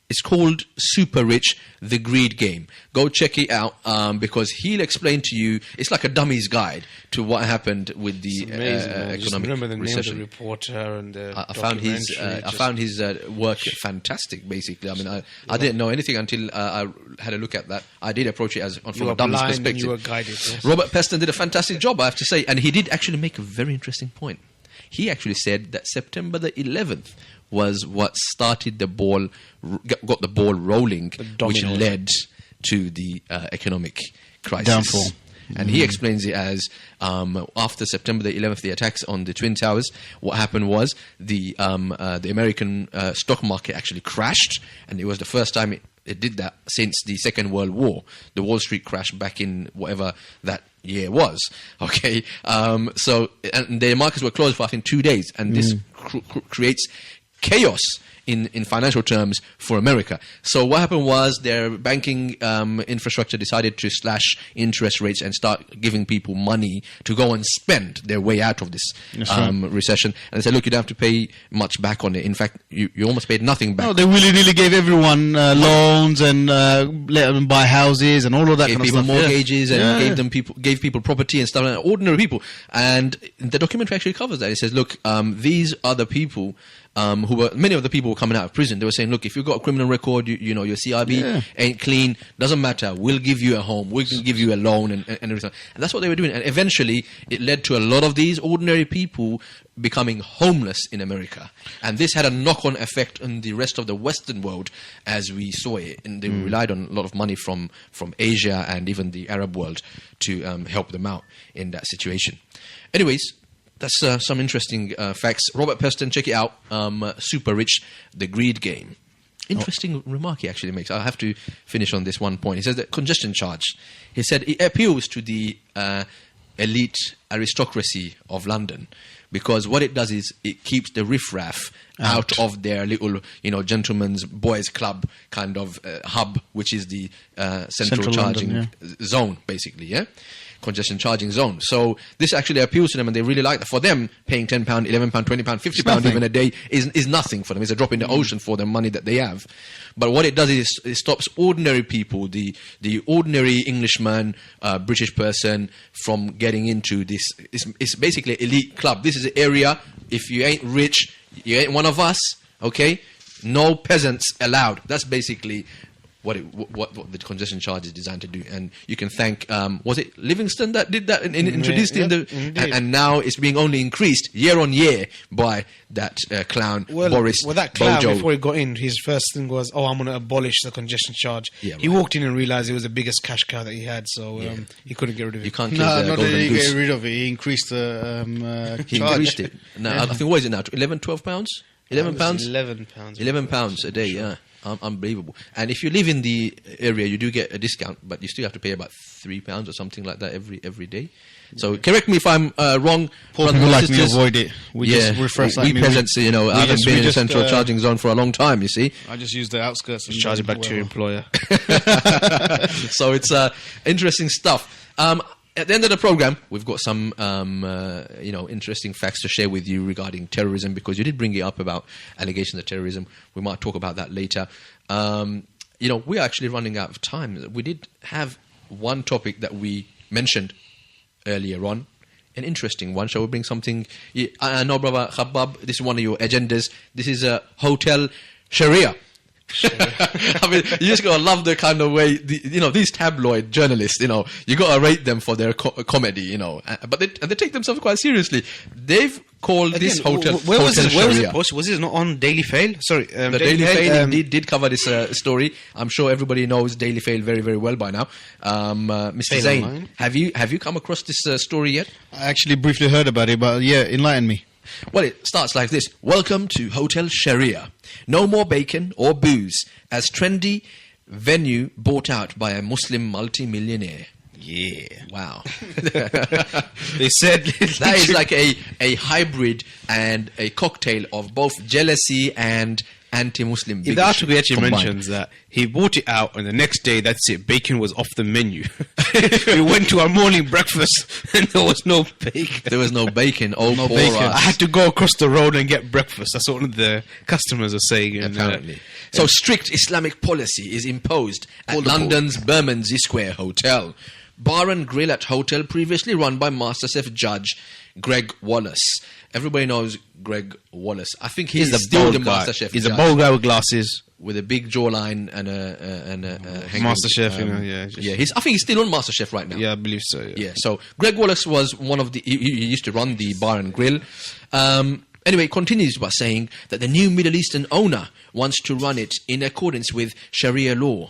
It's called Super Rich, The Greed Game. Go check it out because he'll explain to you. It's like a dummy's guide to what happened with the economic Just remember the recession. name of the reporter and the I found his work fantastic. Basically, I mean, I didn't know anything until I had a look at that. I did approach it from a dummy's perspective. You were guided. Yes. Robert Peston did a fantastic job, I have to say, and he did actually make a very interesting point. He actually said that September the 11th was what started got the ball rolling, which led to the economic crisis. Downfall. And he explains it as after September the 11th, the attacks on the Twin Towers, what happened was the American stock market actually crashed, and it was the first time it did that since the Second World War. The Wall Street crash back in whatever that year was. Okay, so and the markets were closed for I think 2 days, and this creates chaos in financial terms for America. So what happened was their banking infrastructure decided to slash interest rates and start giving people money to go and spend their way out of this recession. And they said, look, you don't have to pay much back on it. In fact, you almost paid nothing back. No, they really gave everyone loans and let them buy houses and all of that gave kind of people stuff. Mortgages and gave people property and stuff, like ordinary people. And the documentary actually covers that. It says, look, these are the people many of the people were coming out of prison. They were saying, look, if you've got a criminal record, your CIB ain't clean, doesn't matter. We'll give you a home. We can give you a loan and everything. And that's what they were doing. And eventually, it led to a lot of these ordinary people becoming homeless in America. And this had a knock-on effect on the rest of the Western world as we saw it. And they relied on a lot of money from Asia and even the Arab world to help them out in that situation. Anyways, that's some interesting facts. Robert Peston, check it out. Super Rich, The Greed Game. Interesting remark he actually makes. I have to finish on this one point. He says that congestion charge. He said it appeals to the elite aristocracy of London because what it does is it keeps the riffraff out of their little, gentlemen's boys club kind of hub, which is the central charging London, zone, basically, yeah? Congestion charging zone. So this actually appeals to them and they really like that. For them, paying £10, £11, £20, £50 even a day is nothing for them. It's a drop in the ocean for the money that they have. But what it does is it stops ordinary people, the ordinary Englishman, British person, from getting into this. It's basically an elite club. This is an area, if you ain't rich, you ain't one of us, okay? No peasants allowed. That's basically what the congestion charge is designed to do. And you can thank, was it Livingston that did that and introduced it and now it's being only increased year on year by that clown, Boris that clown, Bojo. before he got in, his first thing was, I'm going to abolish the congestion charge. Yeah, he walked in and realized it was the biggest cash cow that he had, so he couldn't get rid of it. You can't kill No, the not golden that he goose. get rid of it. He increased the He charge. increased it. Now, I think, what is it now? 11, 12 pounds? 11 pounds? £11. £11 a day, yeah. Unbelievable. And if you live in the area, you do get a discount, but you still have to pay about £3 or something like that every day. So correct me if I'm wrong. Poor brothers people and like me sisters. avoid it. We just refresh like we me. peasants, you know, I haven't just- been we in the just, central charging zone for a long time, you see. I just use the outskirts and Charge it back to your employer. So it's interesting stuff. At the end of the program, we've got some interesting facts to share with you regarding terrorism, because you did bring it up about allegations of terrorism. We might talk about that later. We're actually running out of time. We did have one topic that we mentioned earlier on, an interesting one. Shall we bring something? I know, brother Khabbab, this is one of your agendas. This is a Hotel Sharia. I mean, you just gotta love the kind of way these tabloid journalists. You gotta rate them for their comedy. But they take themselves quite seriously. They've called this hotel. Where was Hotel it? Where was Sharia. it posted? Was it not on Daily Fail? Sorry, The Daily Fail did cover this story. I'm sure everybody knows Daily Fail very, very well by now. Mr. Fail Zain, Online. have you come across this story yet? I actually briefly heard about it, but yeah, enlighten me. Well, it starts like this. Welcome to Hotel Sharia. No more bacon or booze, as trendy venue bought out by a Muslim multi-millionaire. Yeah. Wow. They said That is like a hybrid and a cocktail of both jealousy and anti-Muslim the article actually combined. mentions that he bought it out, and the next day, that's it. Bacon was off the menu. We went to our morning breakfast, and there was no bacon. There was no bacon. Oh, No poor bacon. us. I had to go across the road and get breakfast. That's what one of the customers are saying. And, Apparently. So strict Islamic policy is imposed at London's Bermondsey Square Hotel. Bar and grill at hotel previously run by MasterChef judge Greg Wallace. Everybody knows Greg Wallace. I think he's still the MasterChef He's judge, a bold guy with glasses. with a big jawline and a hanging, MasterChef, I think he's still on MasterChef right now. Yeah, I believe so. Yeah, so Greg Wallace was one of the... He used to run the bar and grill. Anyway, it continues by saying that the new Middle Eastern owner wants to run it in accordance with Sharia law.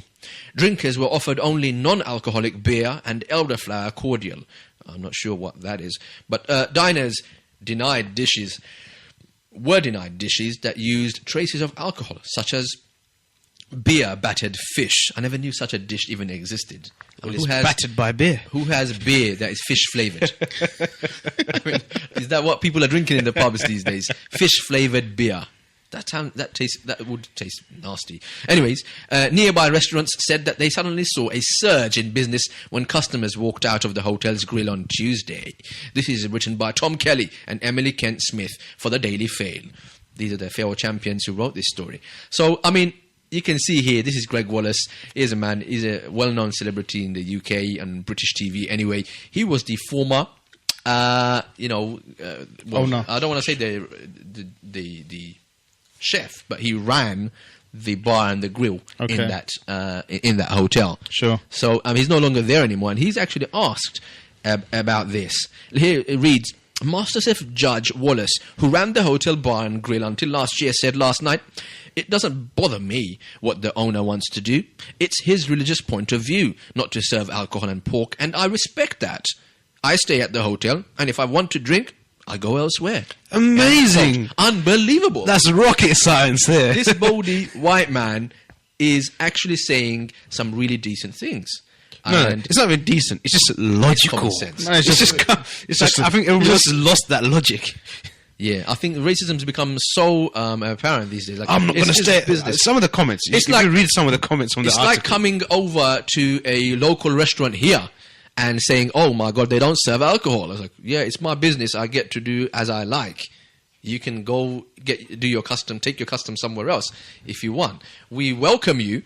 Drinkers were offered only non-alcoholic beer and elderflower cordial. I'm not sure what that is. But diners were denied dishes that used traces of alcohol, such as beer-battered fish. I never knew such a dish even existed. It's battered by beer. Who has beer that is fish-flavoured? I mean, is that what people are drinking in the pubs these days? Fish-flavoured beer. That would taste nasty. Anyways, nearby restaurants said that they suddenly saw a surge in business when customers walked out of the hotel's grill on Tuesday. This is written by Tom Kelly and Emily Kent Smith for the Daily Fail. These are the fair champions who wrote this story. So, I mean, you can see here, this is Greg Wallace. He's a man, he's a well-known celebrity in the UK and British TV. Anyway, he was the former, owner. I don't want to say the chef, but he ran the bar and the grill in that hotel. Sure. So he's no longer there anymore, and he's actually asked about this. Here it reads: MasterChef judge Wallace, who ran the hotel bar and grill until last year, said last night, "It doesn't bother me what the owner wants to do. It's his religious point of view not to serve alcohol and pork, and I respect that. I stay at the hotel, and if I want to drink, I go elsewhere." Amazing. Unbelievable. That's rocket science there. This baldy white man is actually saying some really decent things. No, And it's not even decent. It's just logical. common sense. No, it's like, I think everyone just lost that logic. yeah, I think racism's become so apparent these days. Like, I'm not going to it's stay. business. Some of the comments. It's If like- you read some of the comments from the It's article. like coming over to a local restaurant here and saying, "Oh my God, they don't serve alcohol." I was like, "Yeah, it's my business. I get to do as I like. You can go take your custom somewhere else if you want. We welcome you,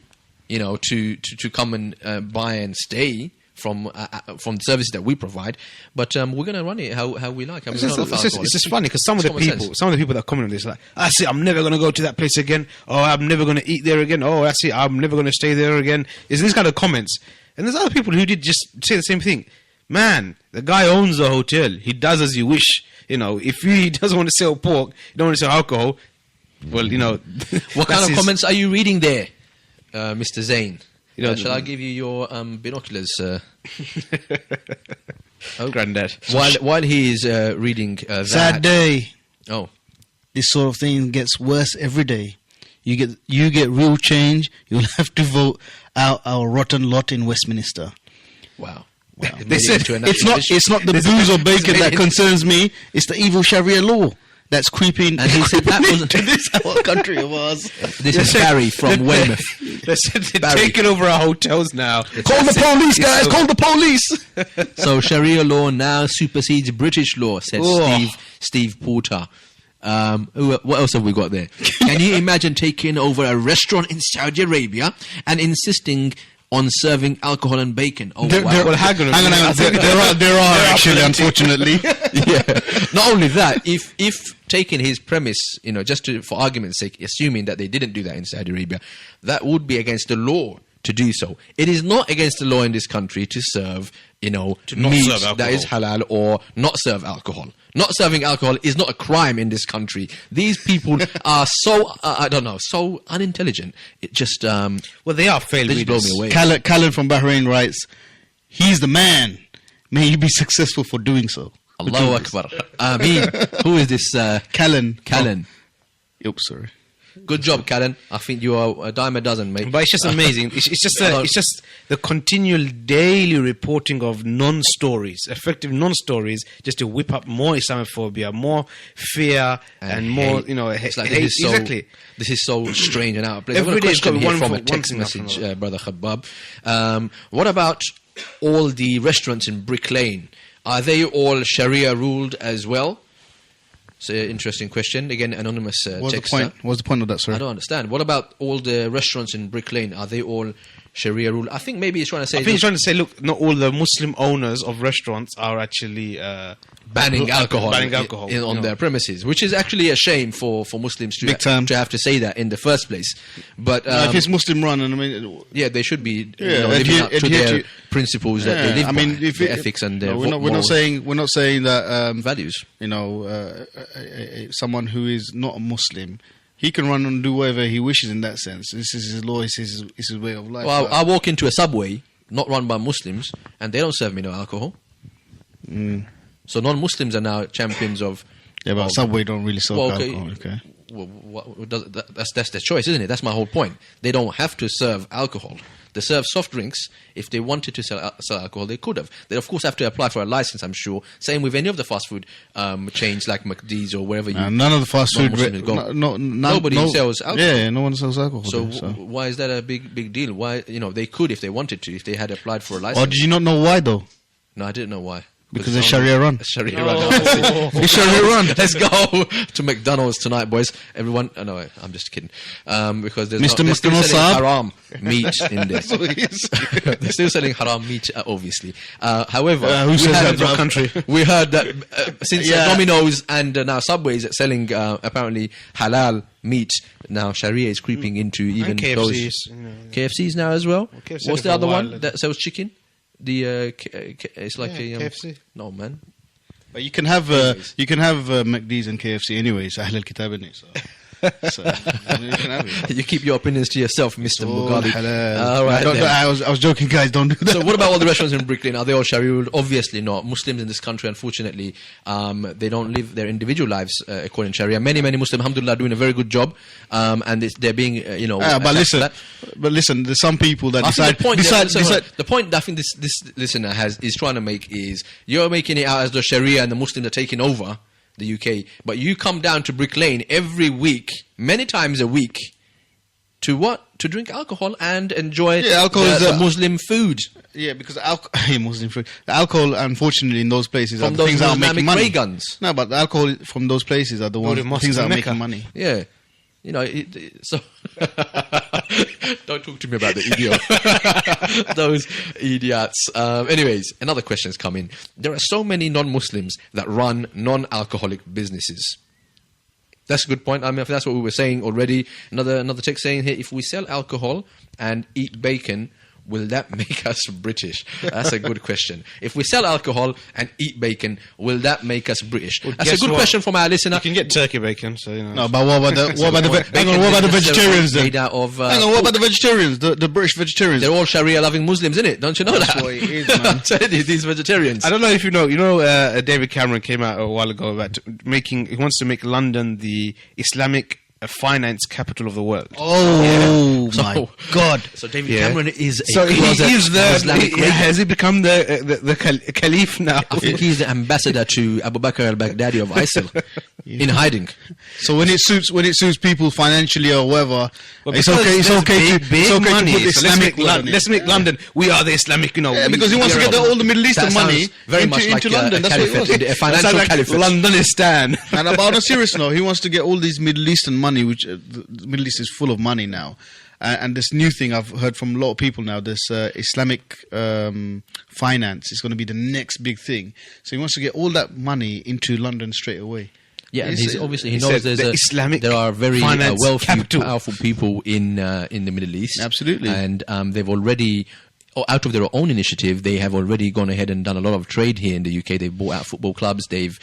to come and buy and stay from the services that we provide. But we're going to run it how we like. It's just funny because some of the people that comment on this, like, I see, I'm never going to go to that place again. Oh, I'm never going to eat there again. Oh, I see, I'm never going to stay there again. It's these kind of comments. And there's other people who did just say the same thing. Man, the guy owns a hotel. He does as you wish. You know, if he doesn't want to sell pork, he don't want to sell alcohol. Well, you know, what kind of comments are you reading there, Mr. Zain? You know, shall I give you your binoculars? Oh, Granddad. While he is reading that. Sad day. Oh, this sort of thing gets worse every day. You get real change. You'll have to vote out our rotten lot in Westminster. Wow. They said it's not the booze or bacon that concerns me. It's the evil Sharia law that's creeping into this our country of ours. This is Barry from Weymouth. They said they're taking over our hotels now. Call the police, guys! Call the police! So Sharia law now supersedes British law, said Steve Porter. What else have we got there? Can you imagine taking over a restaurant in Saudi Arabia and insisting on serving alcohol and bacon? Oh, wow. Hang on. There are actually, unfortunately. Yeah. Not only that, if taking his premise, you know, just for argument's sake, assuming that they didn't do that in Saudi Arabia, that would be against the law to do so. It is not against the law in this country to serve, you know, meat that is halal or not serve alcohol. Not serving alcohol is not a crime in this country. These people are so, so unintelligent. It just, well, they are failed readers. Blow me away. Khaled from Bahrain writes, he's the man. May he be successful for doing so. Allahu Akbar. Ameen. Who is this? Callan. Oops, sorry. Good job, Callan. I think you are a dime a dozen, mate. But it's just amazing. It's just the continual daily reporting of non-stories, effective non-stories, just to whip up more Islamophobia, more fear, and more, you know, hate. Exactly. This is so strange and out of place. Every day from a text message, Brother Khabbab. What about all the restaurants in Brick Lane? Are they all Sharia ruled as well? It's an interesting question. Again, anonymous texter. What's the point of that, sir? I don't understand. What about all the restaurants in Brick Lane? Are they all Sharia rule? I think maybe he's trying to say... he's trying to say, look, not all the Muslim owners of restaurants are actually... banning alcohol on their premises, which is actually a shame for Muslims to have to say that in the first place. But if it's Muslim run, and I mean, yeah, they should be living up to their principles that they live by, their ethics and their we're not saying that values. You know, someone who is not a Muslim, he can run and do whatever he wishes in that sense. This is his law. It's his way of life. Well, I walk into a Subway not run by Muslims, and they don't serve me no alcohol. So non-Muslims are now champions of... Yeah, but Subway don't really sell alcohol, okay. Well, that's their choice, isn't it? That's my whole point. They don't have to serve alcohol. They serve soft drinks. If they wanted to sell alcohol, they could have. They, of course, have to apply for a license, I'm sure. Same with any of the fast food chains like McD's or wherever you... none of the fast food... Nobody sells alcohol. Yeah, no one sells alcohol. So why is that a big deal? Why, you know, they could if they wanted to, if they had applied for a license. Or did you not know why, though? No, I didn't know why. Because it's Sharia run. Sharia run. It's Sharia run. Let's go to McDonald's tonight, boys. Everyone. Oh, no, I'm just kidding. Because they're still selling haram meat in there. They're still selling haram meat, obviously. However, who says that in your country? We heard that since Domino's and now Subway's are selling apparently halal meat, now Sharia is creeping into even KFCs. Those KFCs now as well. What's the other one that sells chicken? It's like KFC. No, man. But you can have McD's and KFC anyways. Ahl al-Kitab, innit? So you can have it. You keep your opinions to yourself, Mr. Mughali. All right. I was joking, guys. Don't do that. So, what about all the restaurants in Brick Lane? Are they all Sharia ruled? Obviously not. Muslims in this country, unfortunately, they don't live their individual lives according to Sharia. Many Muslims, alhamdulillah, are doing a very good job, and they're being, but listen, there's some people that decide. The point I think this listener is trying to make is you're making it out as though Sharia and the Muslims are taking over the UK, but you come down to Brick Lane every week, many times a week, to what? To drink alcohol and enjoy the Muslim food. Yeah, because Muslim food. The alcohol, unfortunately, in those places from are the things that are making money. Ray guns. No, but the alcohol from those places are the things that are making money. Yeah. So don't talk talk to me about the EDO. Those idiots. Anyways, another question has come in. There are so many non-Muslims that run non-alcoholic businesses. That's a good point. I mean, if that's what we were saying already. Another text saying here, if we sell alcohol and eat bacon, will that make us British? That's a good question. If we sell alcohol and eat bacon, will that make us British? Well, that's a good question from our listener. You can get turkey bacon, so you know. No, but what about the vegetarians then? Made out of, Hang on, what about the vegetarians? The British vegetarians? They're all Sharia-loving Muslims, isn't it? Don't you know That's that? what it is, man. I'm telling you, these vegetarians. I don't know if you know. David Cameron came out a while ago about he wants to make London the Islamic finance capital of the world. Oh my God! So David Cameron is a so he is Islamic has he become the caliph now? I think he's the ambassador to Abu Bakr al-Baghdadi of ISIL in hiding. So when it suits people financially or whatever, it's okay. It's There's okay big to money. put So Islamic. let's make London. We are the Islamic. Because he wants to get all the Middle Eastern money into London. That's what it was. A financial caliphate. Londonistan. And on a serious note, he wants to get all these Middle Eastern money, which the Middle East is full of money now. And this new thing I've heard from a lot of people now, this Islamic finance is going to be the next big thing. So he wants to get all that money into London straight away. Yeah, and he he knows said there are very wealthy, capital. powerful people in the Middle East. Absolutely. And they've already, out of their own initiative, they have already gone ahead and done a lot of trade here in the UK. They've bought out football clubs. They've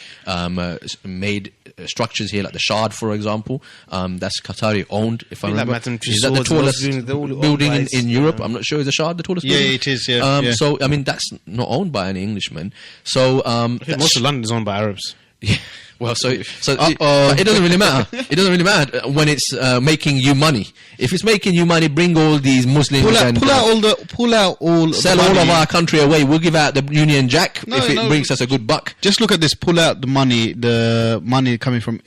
made structures here, like the Shard, for example. That's Qatari owned, if I remember. Is that the tallest building in Europe? I'm not sure. Is the Shard the tallest building? Yeah, it is. Yeah. So, I mean, that's not owned by any Englishman. So, I think most of London is owned by Arabs. Yeah. Well, it doesn't really matter. It doesn't really matter when it's making you money. If it's making you money, bring all these Muslims Pull out all sell all of our country away. We'll give out the Union Jack if it brings us a good buck. Just look at this. Pull out the money coming from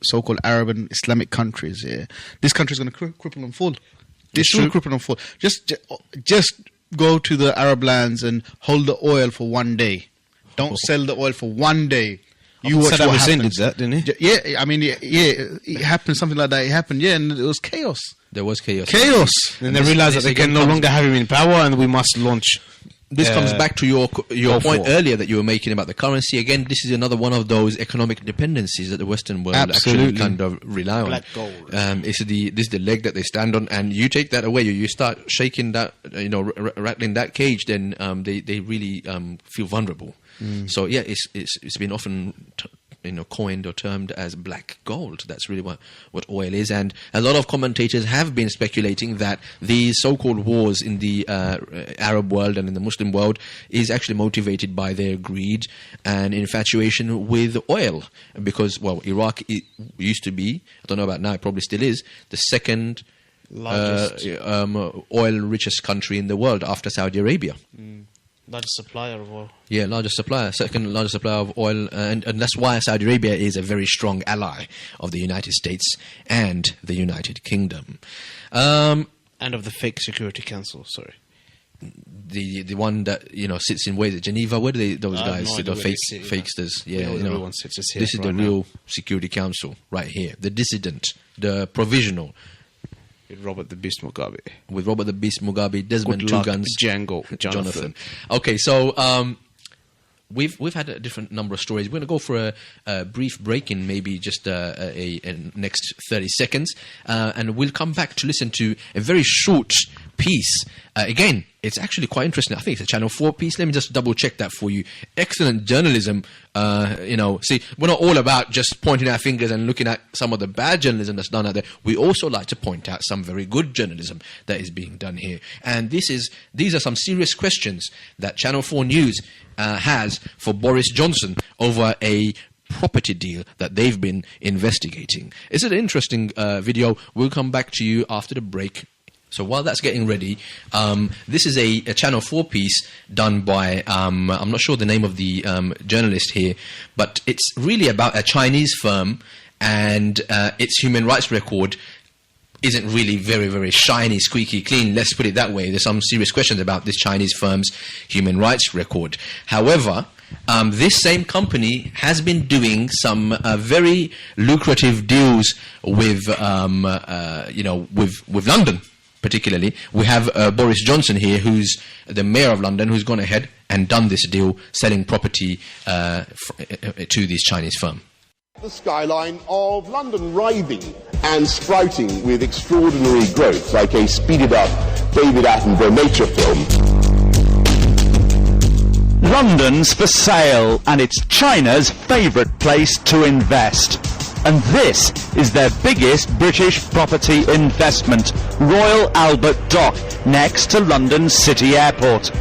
so-called Arab and Islamic countries. Yeah, this country is going to cripple and fall. This will cripple and fall. Just go to the Arab lands and hold the oil for one day. Don't sell the oil for one day. You watch Saddam what Hussein happens. did that, didn't he? Yeah, I mean, it happened, something like that. It happened, and it was chaos. There was chaos. Then they realized that they can no longer have him in power, and we must launch. This comes back to your point earlier that you were making about the currency. Again, this is another one of those economic dependencies that the Western world actually kind of rely on. Black gold. This is the leg that they stand on, and you take that away, you start shaking that, rattling that cage, then they really feel vulnerable. So yeah, it's been often coined or termed as black gold. That's really what oil is, and a lot of commentators have been speculating that these so-called wars in the Arab world and in the Muslim world is actually motivated by their greed and infatuation with oil, because Iraq used to be, I don't know about now, it probably still is, the second largest oil richest country in the world after Saudi Arabia. Largest supplier of oil. Yeah, second largest supplier of oil, and that's why Saudi Arabia is a very strong ally of the United States and the United Kingdom. And of the fake Security Council, sorry. The one that sits in Geneva. Where do those guys sit? The fakesters. Yeah, everyone sits here. This is the real Security Council right here. The dissident, the provisional. With Robert the Beast Mugabe. Desmond Two Guns, Django, Jonathan. Okay, so we've had a different number of stories. We're going to go for a brief break in maybe just a next 30 seconds, and we'll come back to listen to a very short piece. Again, it's actually quite interesting. I think it's a Channel 4 piece. Let me just double check that for you. Excellent journalism. See, we're not all about just pointing our fingers and looking at some of the bad journalism that's done out there. We also like to point out some very good journalism that is being done here. And these are some serious questions that Channel 4 News has for Boris Johnson over a property deal that they've been investigating. It's an interesting video. We'll come back to you after the break. So while that's getting ready, this is a Channel 4 piece done by, I'm not sure the name of the journalist here, but it's really about a Chinese firm, and its human rights record isn't really very, very shiny, squeaky clean. Let's put it that way. There's some serious questions about this Chinese firm's human rights record. However, this same company has been doing some very lucrative deals with London. particularly. We have Boris Johnson here, who's the mayor of London, who's gone ahead and done this deal, selling property to this Chinese firm. The skyline of London writhing and sprouting with extraordinary growth, like a speeded-up David Attenborough nature film. London's for sale, and it's China's favourite place to invest. And this is their biggest British property investment, Royal Albert Dock, next to London City Airport.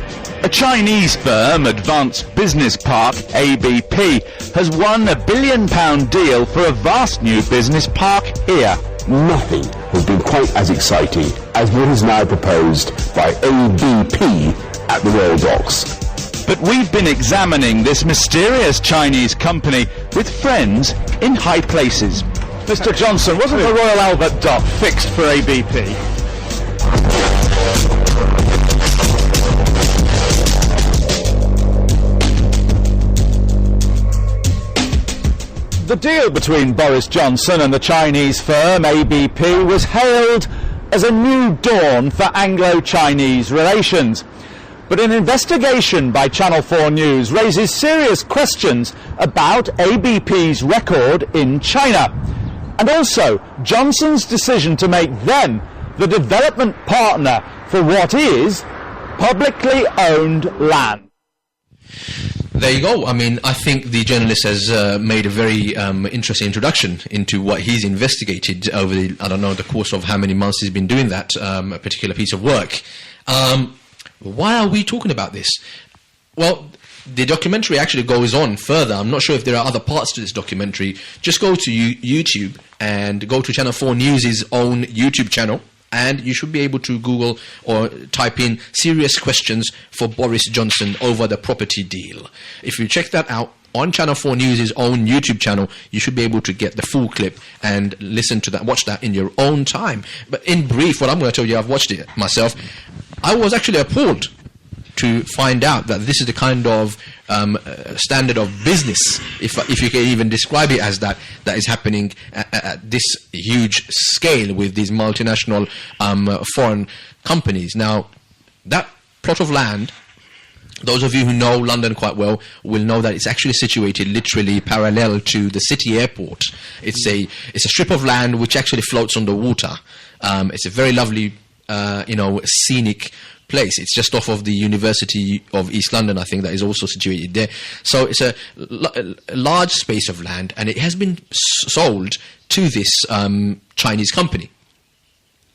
A Chinese firm, Advanced Business Park, ABP, has won £1 billion deal for a vast new business park here. Nothing has been quite as exciting as what is now proposed by ABP at the Royal Docks. But we've been examining this mysterious Chinese company with friends in high places. Mr. Johnson, wasn't the Royal Albert Dock fixed for ABP? The deal between Boris Johnson and the Chinese firm ABP was hailed as a new dawn for Anglo-Chinese relations. But an investigation by Channel 4 News raises serious questions about ABP's record in China, and also Johnson's decision to make them the development partner for what is publicly owned land. There you go. I mean, I think the journalist has made a very interesting introduction into what he's investigated over the, the course of how many months he's been doing that particular piece of work. Why are we talking about this? Well, the documentary actually goes on further. I'm not sure if there are other parts to this documentary. Just go to YouTube and go to Channel 4 News' own YouTube channel, and you should be able to Google or type in serious questions for Boris Johnson over the property deal. If you check that out on Channel 4 News' own YouTube channel, you should be able to get the full clip and listen to that, watch that in your own time. But in brief, what I'm going to tell you, I've watched it myself. I was actually appalled to find out that this is the kind of standard of business, if you can even describe it as that is happening at this huge scale with these multinational foreign companies. Now, that plot of land, those of you who know London quite well will know that it's actually situated literally parallel to the city airport. It's a strip of land which actually floats on the water. It's a very lovely scenic place. It's just off of the University of East London, I think, that is also situated there. So it's a large space of land, and it has been sold to this Chinese company.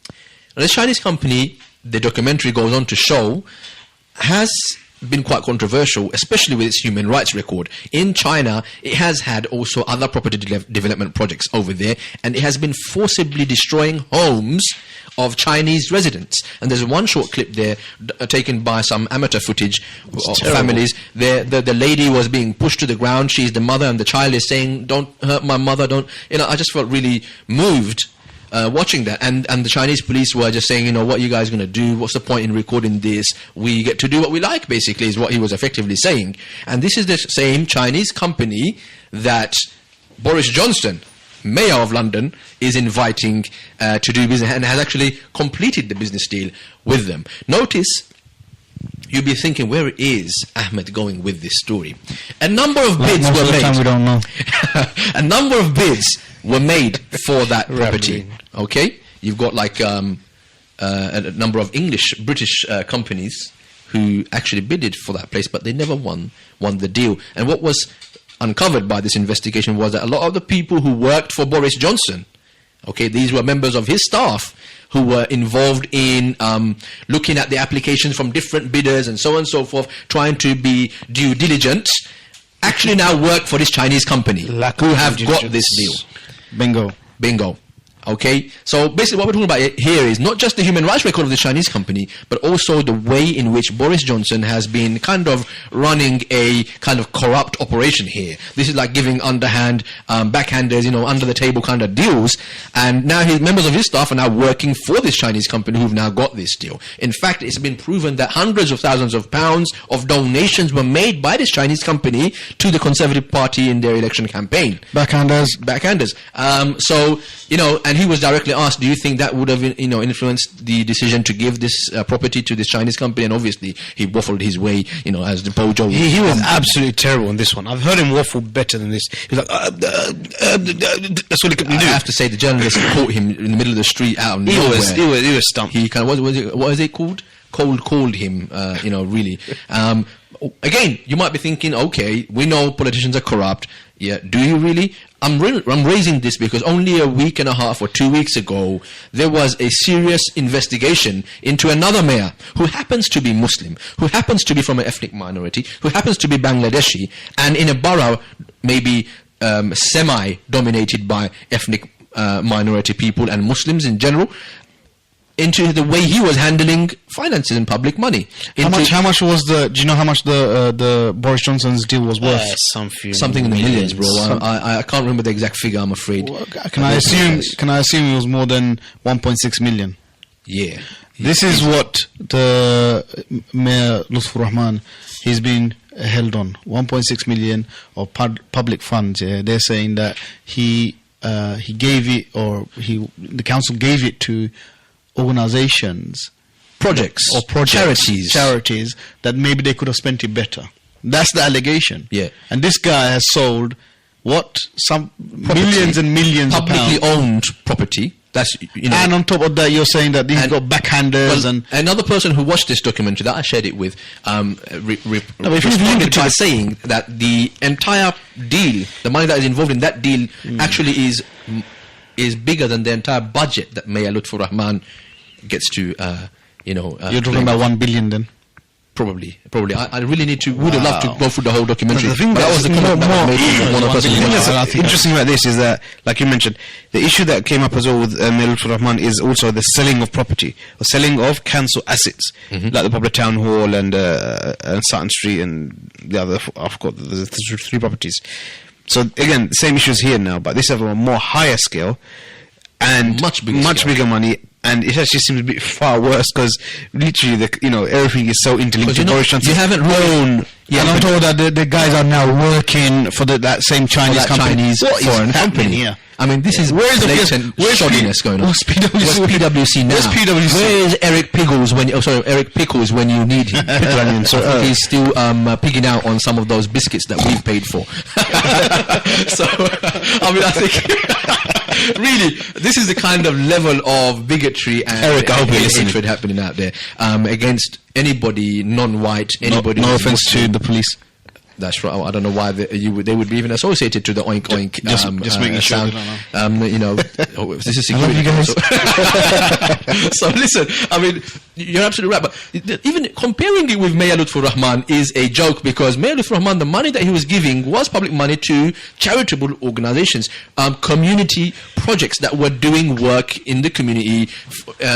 Now, this Chinese company, the documentary goes on to show, has been quite controversial, especially with its human rights record. In China, it has had also other property development projects over there, and it has been forcibly destroying homes of Chinese residents. And there's one short clip there taken by some amateur footage of families. The lady was being pushed to the ground. She's the mother, and the child is saying, "Don't hurt my mother, don't..." I just felt really moved watching that, and the Chinese police were just saying, what are you guys going to do? What's the point in recording this? We get to do what we like, basically, is what he was effectively saying. And this is the same Chinese company that Boris Johnson, Mayor of London, is inviting to do business, and has actually completed the business deal with them. Notice, you'll be thinking, where is Ahmed going with this story? A number of bids were made. Time we don't know. A number of bids were made for that property. Okay, you've got like a number of British companies who actually bidded for that place, but they never won the deal. And what was uncovered by this investigation was that a lot of the people who worked for Boris Johnson, okay, these were members of his staff who were involved in looking at the applications from different bidders and so on and so forth, trying to be due diligent, actually now work for this Chinese company who have got this deal. Bingo. Okay, so basically what we're talking about here is not just the human rights record of the Chinese company, but also the way in which Boris Johnson has been kind of running a kind of corrupt operation here. This is like giving underhand, backhanders, under the table kind of deals. And now members of his staff are now working for this Chinese company who've now got this deal. In fact, it's been proven that hundreds of thousands of pounds of donations were made by this Chinese company to the Conservative Party in their election campaign. Backhanders. So, And he was directly asked, do you think that would have influenced the decision to give this property to this Chinese company? And obviously he waffled his way, as the Bojo. He was absolutely terrible on this one. I've heard him waffle better than this. He was like, that's all he could do. I have to say, the journalist caught him in the middle of the street out of nowhere. He was stumped. He kind of, what is it called? Called him, really. Again, you might be thinking, okay, we know politicians are corrupt. Yeah, do you really? I'm raising this because only a week and a half or 2 weeks ago, there was a serious investigation into another mayor who happens to be Muslim, who happens to be from an ethnic minority, who happens to be Bangladeshi, and in a borough maybe semi-dominated by ethnic minority people and Muslims in general, into the way he was handling finances and public money. How much was do you know how much the Boris Johnson's deal was worth? Something in the millions, bro. I can't remember the exact figure, I'm afraid. Well, can I assume it was more than 1.6 million? Yeah. This is what the Mayor Lutfur Rahman, he's been held on. 1.6 million of public funds. Yeah? They're saying that he gave it, or the council gave it to organizations, projects, charities that maybe they could have spent it better. That's the allegation. Yeah. And this guy has sold some millions and millions of pounds, publicly owned property. That's and on top of that, you're saying that he's got backhanders. And another person who watched this documentary that I shared it with, responded by saying that the entire deal, the money that is involved in that deal, actually is bigger than the entire budget that Mayor Lutfur Rahman gets to, you're talking about 1 billion then? Probably. I really would have loved to go through the whole documentary. The thing that's interesting about this is that, like you mentioned, the issue that came up as well with Mayor Lutfur Rahman is also the selling of property, or selling of council assets, like the public town hall and Sutton Street and the other, I forgot, the 3 properties. So again, same issues here now, but this is on a more higher scale and much bigger money. And it actually seems a bit far worse because literally, everything is so interlinked. You haven't known. Yeah, and on top of that, the guys are now working for that same Chinese company. Foreign company. Yeah. I mean, this is blatant shoddiness going on. Where's PwC now? Where's PwC? Where is Eric Pickles when you need him? He's still pigging out on some of those biscuits that we've paid for. So, I mean, I think really, this is the kind of level of bigotry and hatred happening out there against anybody non-white, anybody. No offense to the police. That's right. I don't know why they would be even associated to the oink oink. Just making sure. This is security. I love you guys. So listen, I mean, you're absolutely right. But even comparing it with Mayor Lutfur Rahman is a joke because Mayor Lutfur Rahman, the money that he was giving was public money to charitable organizations, community projects that were doing work in the community,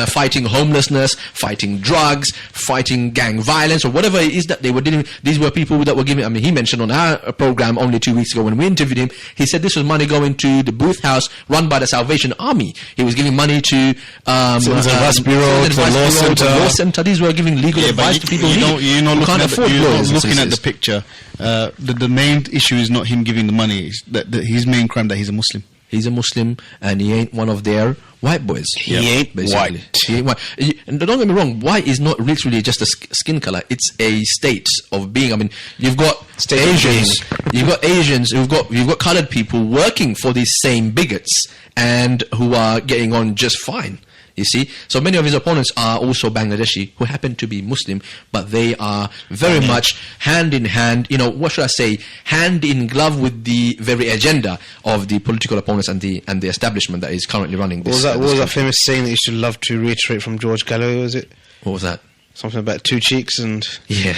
fighting homelessness, fighting drugs, fighting gang violence, or whatever it is that they were doing. These were people that were giving. I mean, he mentioned on our program only 2 weeks ago when we interviewed him, he said this was money going to the Booth House run by the Salvation Army. He was giving money to Advice Bureau, to Law Center. These were giving legal advice to people who can't afford lawyers. Looking at the picture, the main issue is not him giving the money. It's that his main crime that he's a Muslim. He's a Muslim and he ain't one of their white boys. He ain't white. He ain't white. And don't get me wrong, white is not literally just a skin color. It's a state of being. I mean, you've got Asians, you've got colored people working for these same bigots and who are getting on just fine. You see, so many of his opponents are also Bangladeshi who happen to be Muslim, but they are very much hand in hand, what should I say, hand in glove with the very agenda of the political opponents and the establishment that is currently running this. What was that famous saying that you should love to reiterate from George Galloway, was it? What was that? Something about 2 cheeks and... Yeah,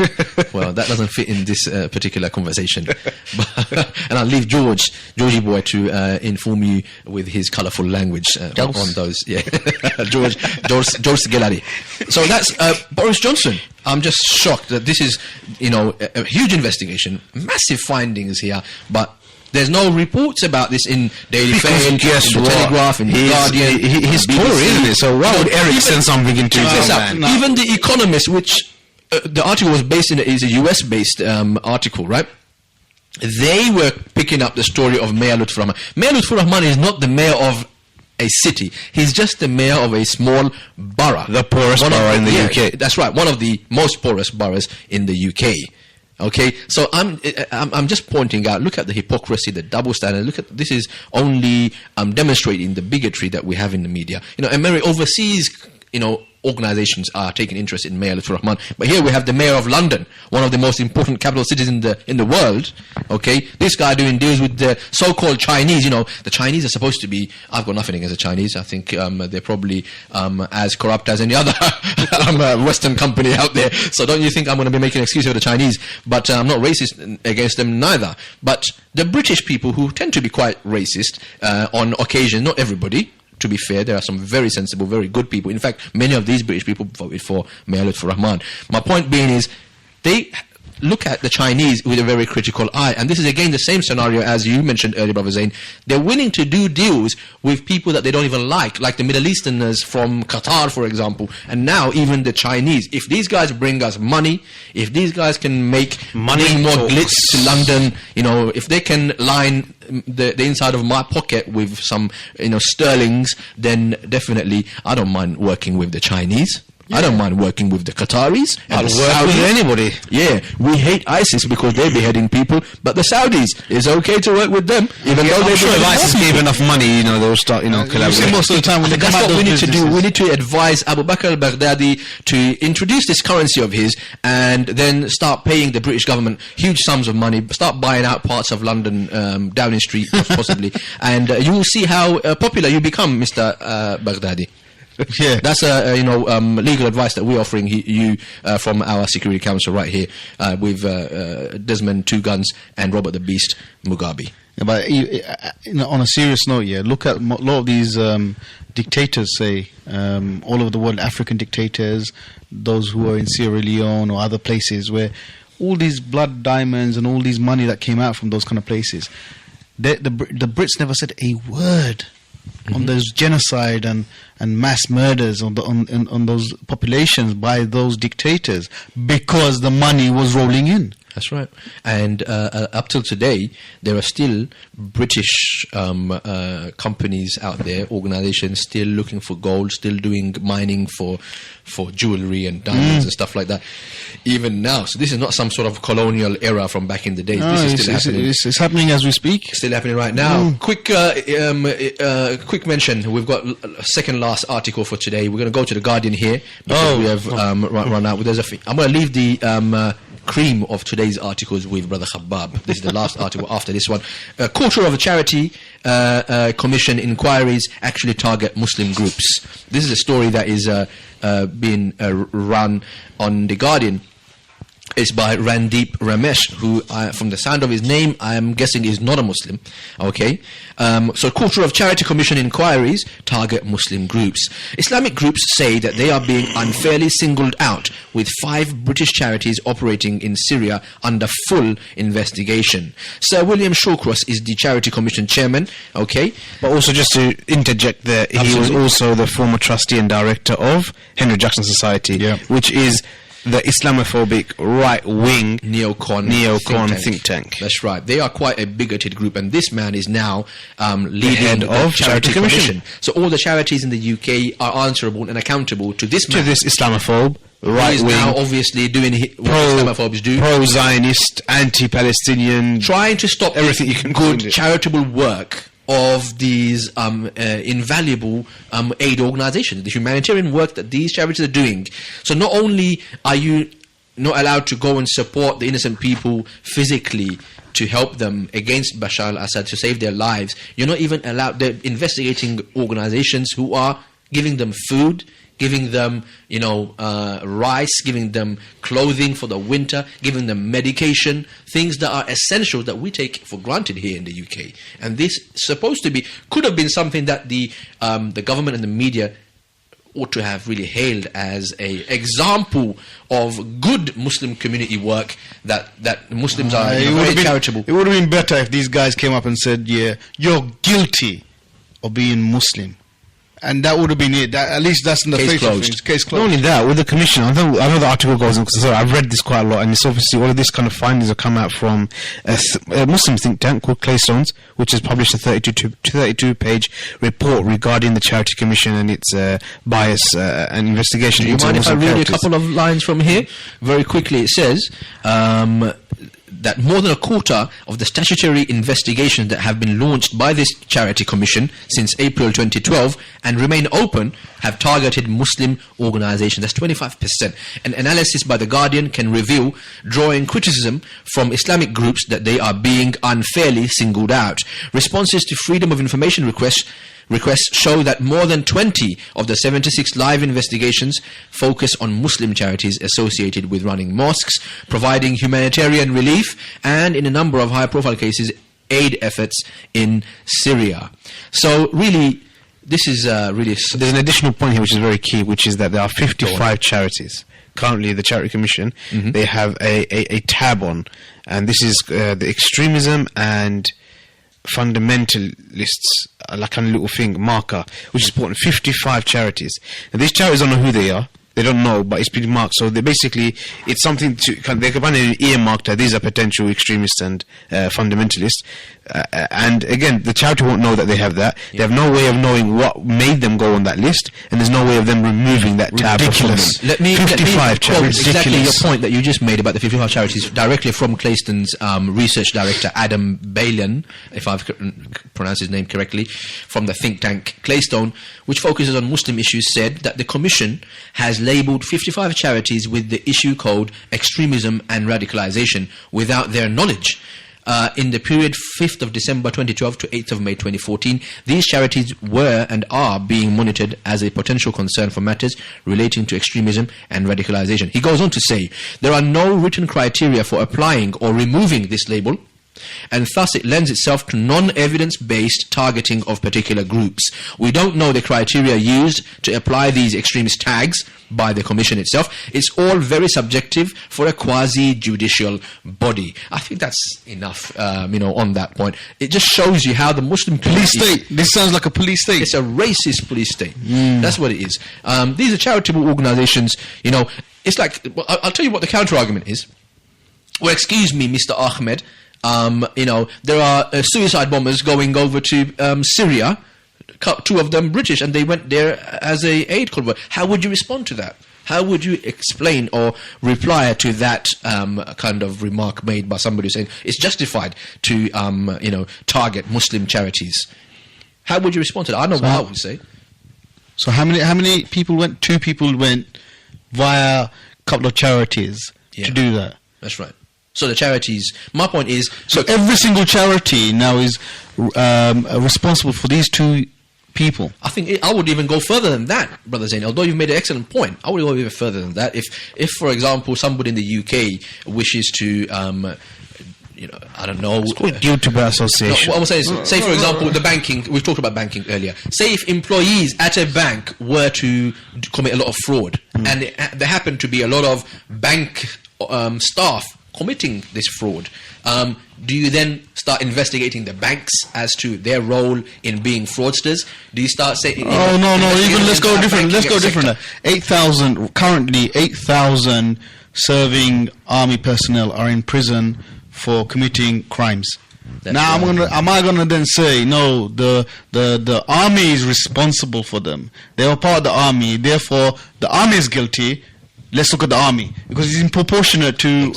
well, that doesn't fit in this particular conversation. And I'll leave Georgie boy to inform you with his colourful language on those. Yeah, George Gallery. So that's Boris Johnson. I'm just shocked that this is, a huge investigation, massive findings here, but... There's no reports about this in Daily Mail, in the Telegraph, in the Guardian. His story, isn't it? So why would Eric send something into this? Even The Economist, which the article was based in, is a US-based article, right? They were picking up the story of Mayor Lutfur Rahman. Mayor Lutfur Rahman is not the mayor of a city. He's just the mayor of a small borough. The poorest borough in the UK. That's right, one of the most poorest boroughs in the UK. Okay, so I'm just pointing out, look at the hypocrisy, the double standard. Look at, this is only demonstrating the bigotry that we have in the media. You know, overseas, you know, organizations are taking interest in Mayor Lutfur Rahman, but here we have the mayor of London, one of the most important capital cities in the world. Okay, this guy doing deals with the so-called Chinese. You know, the Chinese are supposed to be, I've got nothing against the Chinese. I think they're probably as corrupt as any other Western company out there. So don't you think I'm going to be making an excuse for the Chinese? But I'm not racist against them neither. But the British people, who tend to be quite racist on occasion, not everybody. To be fair, there are some very sensible, very good people. In fact, many of these British people voted for Mayor Lutfur Rahman. My point being is, they look at the Chinese with a very critical eye. And this is again the same scenario as you mentioned earlier, Brother Zain. They're willing to do deals with people that they don't even like the Middle Easterners from Qatar, for example. And now even the Chinese. If these guys bring us money, if these guys can make bring more glitz to London, you know, if they can line the inside of my pocket with some, you know, sterlings, then definitely I don't mind working with the Chinese. Yeah. I don't mind working with the Qataris. I'll work with anybody. Yeah, we hate ISIS because they're beheading people, but the Saudis, it's okay to work with them, even though they're sure if ISIS gave enough money, you know, they'll start, you know, collaborating. Most of the time when they come that's out, what we need to do. businesses. We need to advise Abu Bakr al-Baghdadi to introduce this currency of his, and then start paying the British government huge sums of money, start buying out parts of London, Downing Street possibly, and you will see how popular you become, Mr. Baghdadi. Yeah, that's legal advice that we're offering you from our Security Council right here with Desmond Two Guns and Robert the Beast Mugabe. Yeah, but on a serious note, look at a lot of these dictators, say all over the world, African dictators, those who are in Sierra Leone or other places, where all these blood diamonds and all these money that came out from those kind of places, the Brits never said a word on those genocide and mass murders on those populations by those dictators, because the money was rolling in. That's right. And up till today, there are still British companies out there, organizations still looking for gold, still doing mining for jewelry and diamonds and stuff like that, even now. So this is not some sort of colonial era from back in the days. No, this is still happening. It's happening as we speak. Still happening right now. Quick mention. We've got a second last article for today. We're going to go to the Guardian here because we have run out. I'm going to leave the cream of today's articles with Brother Khabbab. This is the last article after this one. A quarter of a charity commission inquiries actually target Muslim groups. This is a story that is being run on The Guardian. It's by Randeep Ramesh, who, from the sound of his name, I am guessing is not a Muslim. Okay, so a quarter of charity commission inquiries target Muslim groups. Islamic groups say that they are being unfairly singled out, with 5 British charities operating in Syria under full investigation. Sir William Shawcross is the charity commission chairman. Okay, but also just to interject there, he was also the former trustee and director of Henry Jackson Society, which is the Islamophobic right-wing neocon think tank. That's right. They are quite a bigoted group, and this man is now leading the Charity Commission. So all the charities in the UK are answerable and accountable to this man. To this Islamophobe, right-wing, now obviously doing what Islamophobes do. Pro-Zionist, anti-Palestinian, trying to stop everything you can good charitable work of these invaluable aid organizations, the humanitarian work that these charities are doing. So not only are you not allowed to go and support the innocent people physically to help them against Bashar al-Assad, to save their lives, you're not even allowed. They're investigating organizations who are giving them food, giving them, rice, giving them clothing for the winter, giving them medication, things that are essential that we take for granted here in the UK. And this could have been something that the government and the media ought to have really hailed as a example of good Muslim community work, that Muslims are very charitable. It would have been better if these guys came up and said, you're guilty of being Muslim, And that would have been it. At least that's in the Case face closed. of things. Case Not closed. only that, with the commission, I know the article goes on, because I've read this quite a lot, and it's obviously all of this kind of findings have come out from a Muslim think tank called Claystones, which has published a 32-page report regarding the Charity Commission and its bias and investigation. Do you into mind if I Muslim read characters. a couple of lines from here? Very quickly, it says that more than a quarter of the statutory investigations that have been launched by this charity commission since April 2012 and remain open have targeted Muslim organizations. That's 25%. An analysis by The Guardian can reveal drawing criticism from Islamic groups that they are being unfairly singled out. Responses to Freedom of Information requests show that more than 20 of the 76 live investigations focus on Muslim charities associated with running mosques, providing humanitarian relief, and in a number of high-profile cases, aid efforts in Syria. So really, this is really... There's an additional point here which is very key, which is that there are 55 charities. Currently, the Charity Commission, they have a tab on, and this is the extremism and fundamentalists, like a little thing, marker, which is important. 55 charities. Now, these charities don't know who they are. They don't know, but it's been marked. So they basically, it's something to, they can find an earmarked that these are potential extremists and fundamentalists. And again, the charity won't know that they have that. They have no way of knowing what made them go on that list, and there's no way of them removing that tab from them. Let me 55 quote charities. exactly your point that you just made about the 55 charities directly from Claystone's research director, Adam Balian, if I've pronounced his name correctly, from the think tank Claystone, which focuses on Muslim issues, said that the Commission has labelled 55 charities with the issue code extremism and radicalisation without their knowledge. In the period 5th of December 2012 to 8th of May 2014, these charities were and are being monitored as a potential concern for matters relating to extremism and radicalisation. He goes on to say, there are no written criteria for applying or removing this label, and thus it lends itself to non-evidence-based targeting of particular groups. We don't know the criteria used to apply these extremist tags by the Commission itself. It's all very subjective for a quasi-judicial body. I think that's enough, on that point. It just shows you how the Muslim Police state. This sounds like a police state. It's a racist police state. That's what it is. These are charitable organizations, it's like, I'll tell you what the counter-argument is. Well, excuse me, Mr. Ahmed, there are suicide bombers going over to Syria, 2 of them British, and they went there as a aid convoy. How would you respond to that? How would you explain or reply to that kind of remark made by somebody saying it's justified to target Muslim charities? How would you respond to that? I know what I would say. So how many people went? 2 people went via a couple of charities to do that. That's right. So the charities, my point is... So every single charity now is responsible for these 2 people. I think I would even go further than that, Brother Zain, although you've made an excellent point. I would go even further than that. If for example, somebody in the UK wishes to... I don't know. It's called due to association. No, what I'm saying is, say for example, the banking, we talked about banking earlier. Say if employees at a bank were to commit a lot of fraud, and there happen to be a lot of bank staff committing this fraud, do you then start investigating the banks as to their role in being fraudsters? Do you start saying... Oh, no, even let's go different. Let's go different. 8,000 serving army personnel are in prison for committing crimes. Now, am I gonna then say no? The army is responsible for them. They were part of the army. Therefore, the army is guilty. Let's look at the army because it's proportionate to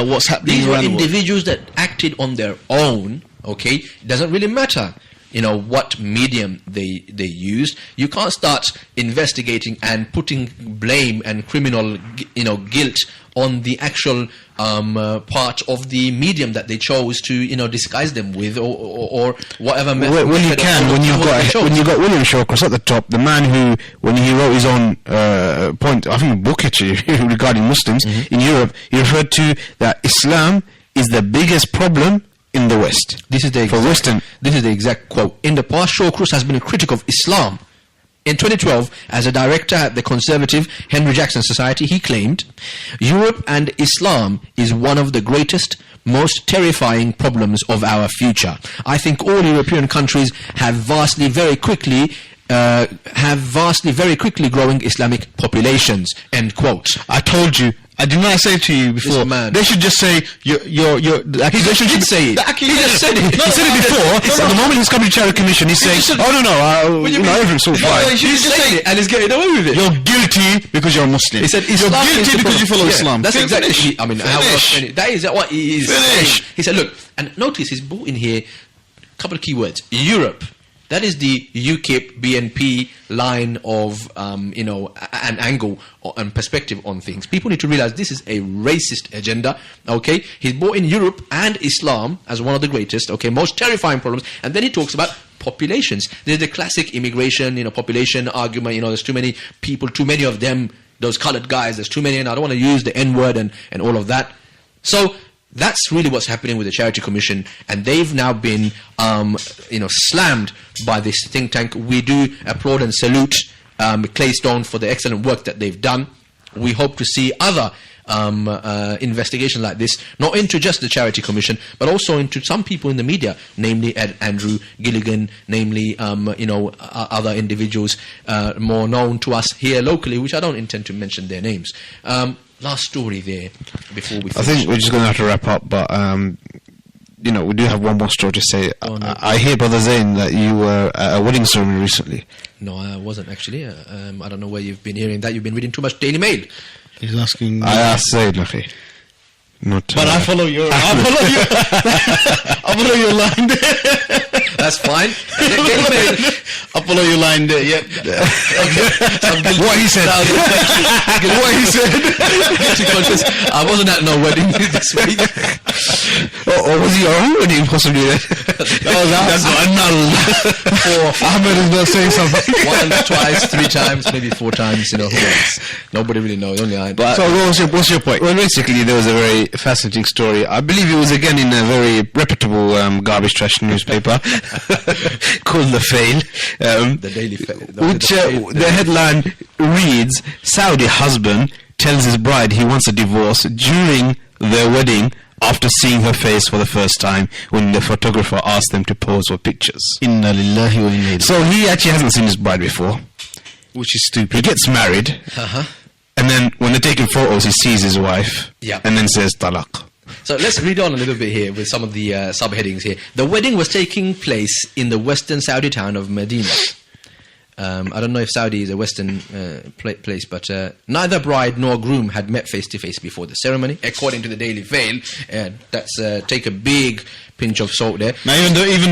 what's happening These around were the world. individuals that acted on their own. Okay, it doesn't really matter, what medium they used. You can't start investigating and putting blame and criminal, guilt on the actual part of the medium that they chose to, disguise them with, or whatever. When you got William Shawcross at the top, the man who, when he wrote his own point, I think book actually regarding Muslims in Europe, he referred to that Islam is the biggest problem in the West. This is the exact quote. In the past, Shawcross has been a critic of Islam. In 2012, as a director at the conservative Henry Jackson Society, he claimed, Europe and Islam is one of the greatest, most terrifying problems of our future. I think all European countries have vastly, very quickly, have vastly, very quickly growing Islamic populations. End quote. I told you. I did not say to you before. They should just say the accusation should say it. He just said it. He said it before. So the moment he's coming to Charity Commission, he's saying, everything's so fine. He's saying it and he's getting away with it. You're guilty because you're a Muslim. He said you're guilty because you follow Islam. That's exactly. I mean, that is what he is saying. He said, look, and notice he's brought in here a couple of keywords. Europe. That is the UKIP, BNP line of, an angle and perspective on things. People need to realize this is a racist agenda, okay? He's brought in Europe and Islam as one of the greatest, okay, most terrifying problems. And then he talks about populations. There's the classic immigration, population argument, there's too many people, too many of them, those colored guys, there's too many, and I don't want to use the N-word and all of that. So that's really what's happening with the Charity Commission, and they've now been, slammed by this think tank. We do applaud and salute Claystone for the excellent work that they've done. We hope to see other investigations like this, not into just the Charity Commission, but also into some people in the media, namely Andrew Gilligan, namely, other individuals more known to us here locally, which I don't intend to mention their names. Last story there before we finish. I think we're just going to have to wrap up, but we do have one more story to say. I hear, Brother Zain, that you were at a wedding ceremony recently. No, I wasn't actually. I don't know where you've been hearing that. You've been reading too much Daily Mail. He's asking. I asked Zain, okay. Not. But I follow your. I follow your line there. That's fine. I follow your line there. Yep. What he said. What he said. Guilty conscious. I wasn't at no wedding this week. Or was he your own wedding possibly? That's annulled. Ahmed is not saying something. Once, twice, 3 times, maybe 4 times. Who knows? Nobody really knows. Only I. But so what's your point? Well, basically, there was a very fascinating story. I believe it was again in a very reputable garbage trash newspaper called The Fail. The Daily Fail. Which the headline reads, Saudi husband tells his bride he wants a divorce during their wedding after seeing her face for the first time when the photographer asked them to pose for pictures. Inna lillahi wa inna ilaihi. So he actually hasn't seen his bride before, which is stupid. He gets married, and then when they're taking photos, he sees his wife, and then says talaq. So let's read on a little bit here with some of the subheadings here. The wedding was taking place in the western Saudi town of Medina. I don't know if Saudi is a western place, but neither bride nor groom had met face-to-face before the ceremony, according to the Daily Veil. That's take a big pinch of salt there. Now even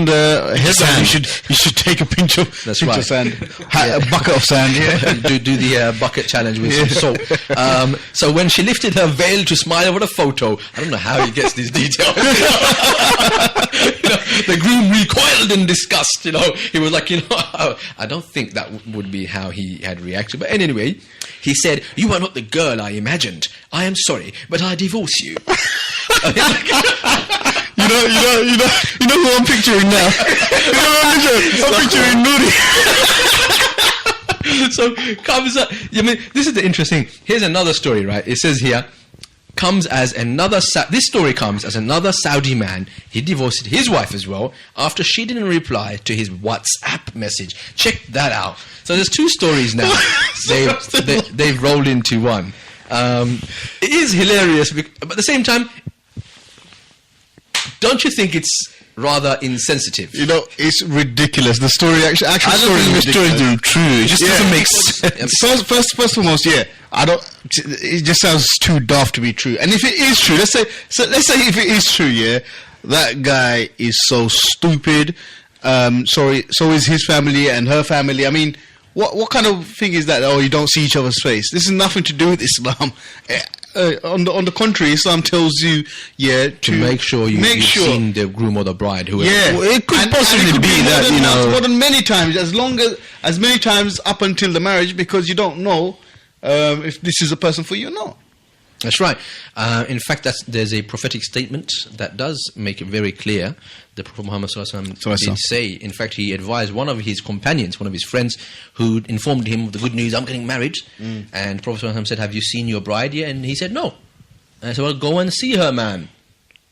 the headline, you should take a pinch of of sand, a bucket of sand. do the bucket challenge with some salt. So when she lifted her veil to smile over the photo, I don't know how he gets these details. The groom recoiled in disgust. He was like, I don't think that would be how he had reacted. But anyway, he said, "You are not the girl I imagined. I am sorry, but I divorce you." You know who I'm picturing now? I'm picturing Nuri. So comes up. This is the interesting. Here's another story, right? It says here, this story comes as another Saudi man. He divorced his wife as well after she didn't reply to his WhatsApp message. Check that out. So there's 2 stories now. They've rolled into one. It is hilarious, but at the same time, don't you think it's rather insensitive? It's ridiculous. The story actually I don't think the stories are true. It just doesn't make sense. First and foremost, it just sounds too daft to be true. And if it is true, let's say if it is true, that guy is so stupid. So is his family and her family. I mean, what kind of thing is that? Oh, you don't see each other's face. This has nothing to do with Islam. On the contrary, Islam tells you, to make sure you've seen the groom or the bride. Whoever. Yeah, well, it could possibly be that more than many times, as many times up until the marriage, because you don't know if this is a person for you or not. That's right. In fact, there's a prophetic statement that does make it very clear. The Prophet Muhammad did say, in fact, he advised one of his companions, one of his friends, who informed him of the good news, I'm getting married. And Prophet said, have you seen your bride yet? And he said, no. And I said, well, go and see her, man.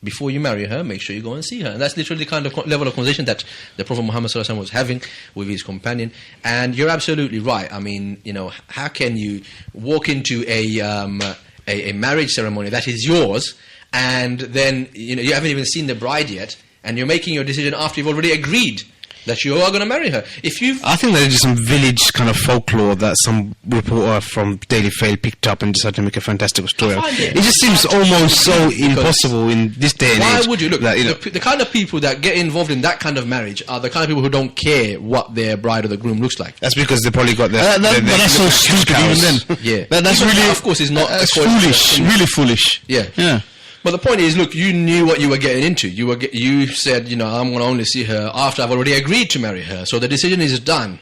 before you marry her, make sure you go and see her. And that's literally the kind of level of conversation that the Prophet Muhammad sallallahu alaihi wasallam was having with his companion. And you're absolutely right. I mean, how can you walk into a marriage ceremony that is yours, and then you haven't even seen the bride yet, and you're making your decision after you've already agreed that you are going to marry her? I think there's just some village kind of folklore that some reporter from Daily Fail picked up and decided to make a fantastical story. It just seems almost so impossible in this day and age. Why would you? Look, the kind of people that get involved in that kind of marriage are the kind of people who don't care what their bride or the groom looks like. That's because they probably got their... but that's so stupid even then. Yeah. That's really... Of course, it's not... That's foolish. Really foolish. Yeah. But the point is, look, you knew what you were getting into. You said, I'm going to only see her after I've already agreed to marry her. So the decision is done.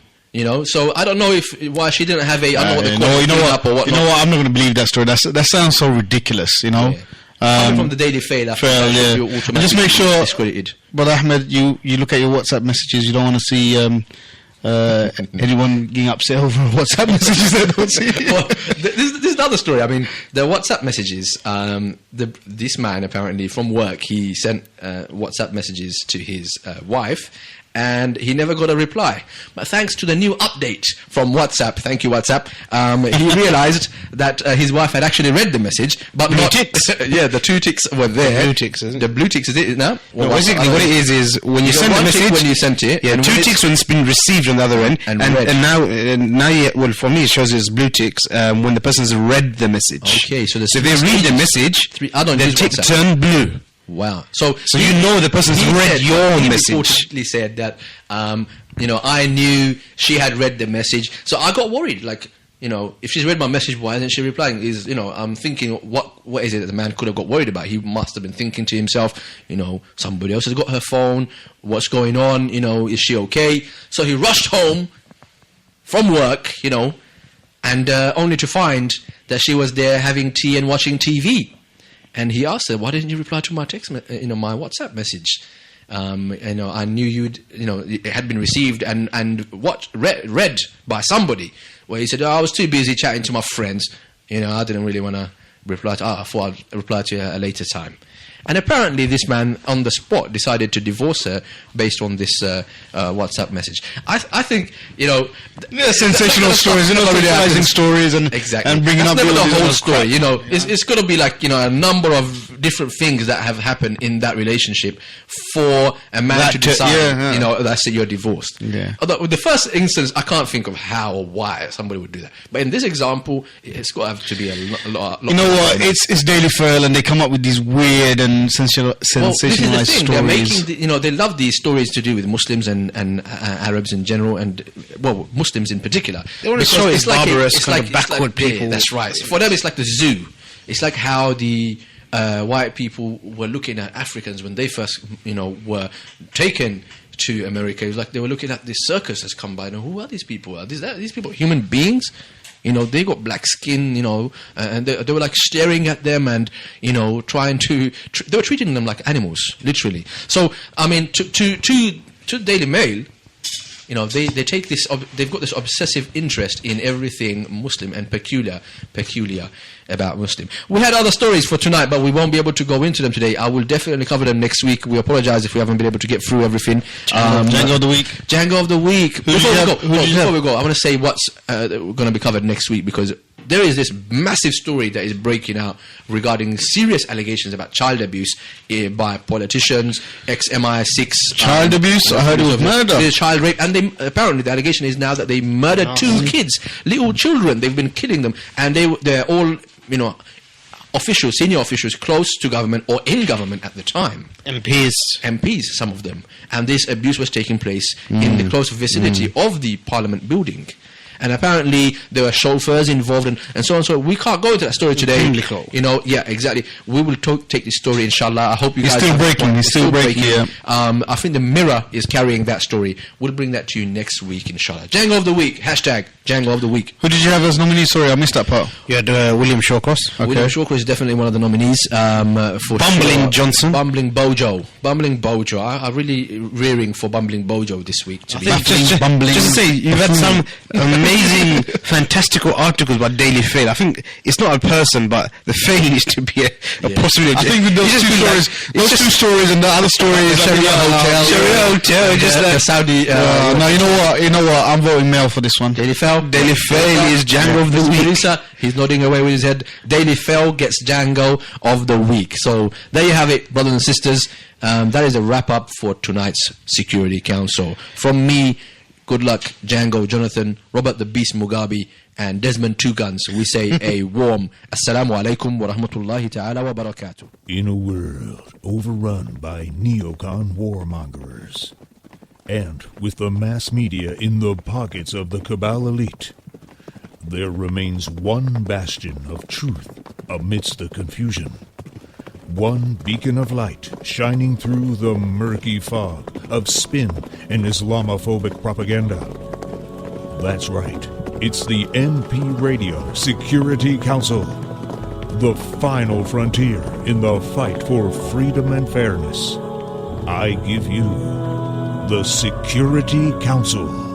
So I don't know why she didn't have a... I don't know what the court... You know what? I'm not going to believe that story. That sounds so ridiculous, Coming from the Daily Fail, and just make sure, discredited. But Ahmed, you look at your WhatsApp messages. You don't want to see anyone getting upset over WhatsApp messages they don't see. Well, this is another story. I mean, the WhatsApp messages. This man apparently from work, he sent WhatsApp messages to his wife, and he never got a reply. But thanks to the new update from WhatsApp, thank you WhatsApp, he realized that his wife had actually read the message, but blue ticks. Yeah, the 2 ticks were there. The blue ticks, isn't it? The blue ticks, is it now? Well, basically what it is when you send the message, when you sent it, yeah, 2 ticks when it's been received on the other end, and now well, for me it shows it's blue ticks when the person's read the message. Okay, so they read the message, then tick turn blue. Wow. So the person's read your message. He reportedly said that, I knew she had read the message. So I got worried, if she's read my message, why isn't she replying? I'm thinking, what is it that the man could have got worried about? He must have been thinking to himself, somebody else has got her phone. What's going on? Is she okay? So he rushed home from work, and only to find that she was there having tea and watching TV. And he asked her, why didn't you reply to my text, my WhatsApp message? I knew it had been received and read by somebody. Where he said, I was too busy chatting to my friends. I didn't really want to reply to, I thought I'd reply to her at a later time. And apparently this man on the spot decided to divorce her based on this WhatsApp message. I think, sensational stories, sensationalizing stories and bringing up the whole story. It's got to be a number of different things that have happened in that relationship for a man to decide, that's it, you're divorced. Yeah. Although the first instance, I can't think of how or why somebody would do that. But in this example, it's got to have to be a lot. It's Daily Fail, and they come up with these weird and sensationalized stories. They love these stories to do with Muslims and Arabs in general, and Muslims in particular. They want to show it's barbarous, backward people. That's right. For them, it's like the zoo. It's like how the white people were looking at Africans when they first, were taken to America. It was like they were looking at this circus has come by. Who are these people? Are these people human beings? They got black skin, and they were staring at them and, trying to... they were treating them like animals, literally. So, I mean, to Daily Mail, they take this... they've got this obsessive interest in everything Muslim and peculiar about Muslim. We had other stories for tonight, but we won't be able to go into them today. I will definitely cover them next week. We apologize if we haven't been able to get through everything. Django of the week. Django of the week. Before we go, I want to say what's going to be covered next week, because there is this massive story that is breaking out regarding serious allegations about child abuse by politicians, ex-MI6. Child abuse? I heard it was murder. Child rape. And apparently the allegation is now that they murdered 2 kids, little children. They've been killing them. And they're all... officials, senior officials close to government or in government at the time. MPs, some of them. And this abuse was taking place in the close vicinity of the Parliament building. And apparently there were chauffeurs involved and so on. So we can't go into that story today. Yeah, exactly. We will take this story, inshallah. I hope you guys... It's still breaking. Yeah. I think the Mirror is carrying that story. We'll bring that to you next week, inshallah. Django of the week. #Django of the week. Who did you have as nominee? Sorry, I missed that part. You had William Shawcross. Okay. William Shawcross is definitely one of the nominees. For Bumbling Johnson. Bumbling Bojo. I'm really rearing for Bumbling Bojo this week. Just to say, you've had some amazing, fantastical articles by Daily Fail. I think it's not a person, but the Fail needs to be a possibility. I think with those two stories and the other stories, Sharia Hotel, just the Saudi. no, you know what? I'm voting male for this one. Daily Fail. Daily Fail is Django of the week. Producer, he's nodding away with his head. Daily Fail gets Django of the week. So there you have it, brothers and sisters. That is a wrap up for tonight's Security Council. From me, good luck, Django, Jonathan, Robert the Beast Mugabe, and Desmond Two Guns. We say a warm Assalamu alaikum wa rahmatullahi ta'ala wa barakatuh. In a world overrun by neocon warmongers, and with the mass media in the pockets of the cabal elite, there remains one bastion of truth amidst the confusion. One beacon of light shining through the murky fog of spin and Islamophobic propaganda. That's right. It's the MP Radio Security Council, the final frontier in the fight for freedom and fairness. I give you the Security Council.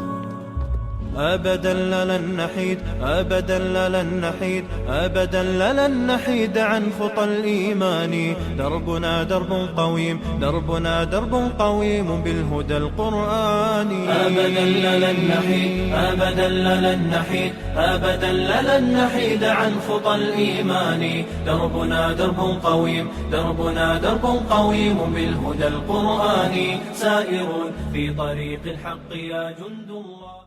أبدا لن نحيد أبدا لن نحيد أبدا لن نحيد عن خطى الإيمان دربنا درب قويم دربنا درب قويم بالهدى القرآني أبدا لن نحيد أبدا لن نحيد أبدا لن نحيد عن خطى الإيمان دربنا درب قويم دربنا درب قويم بالهدى القرآني سائرون في طريق الحق يا جند الله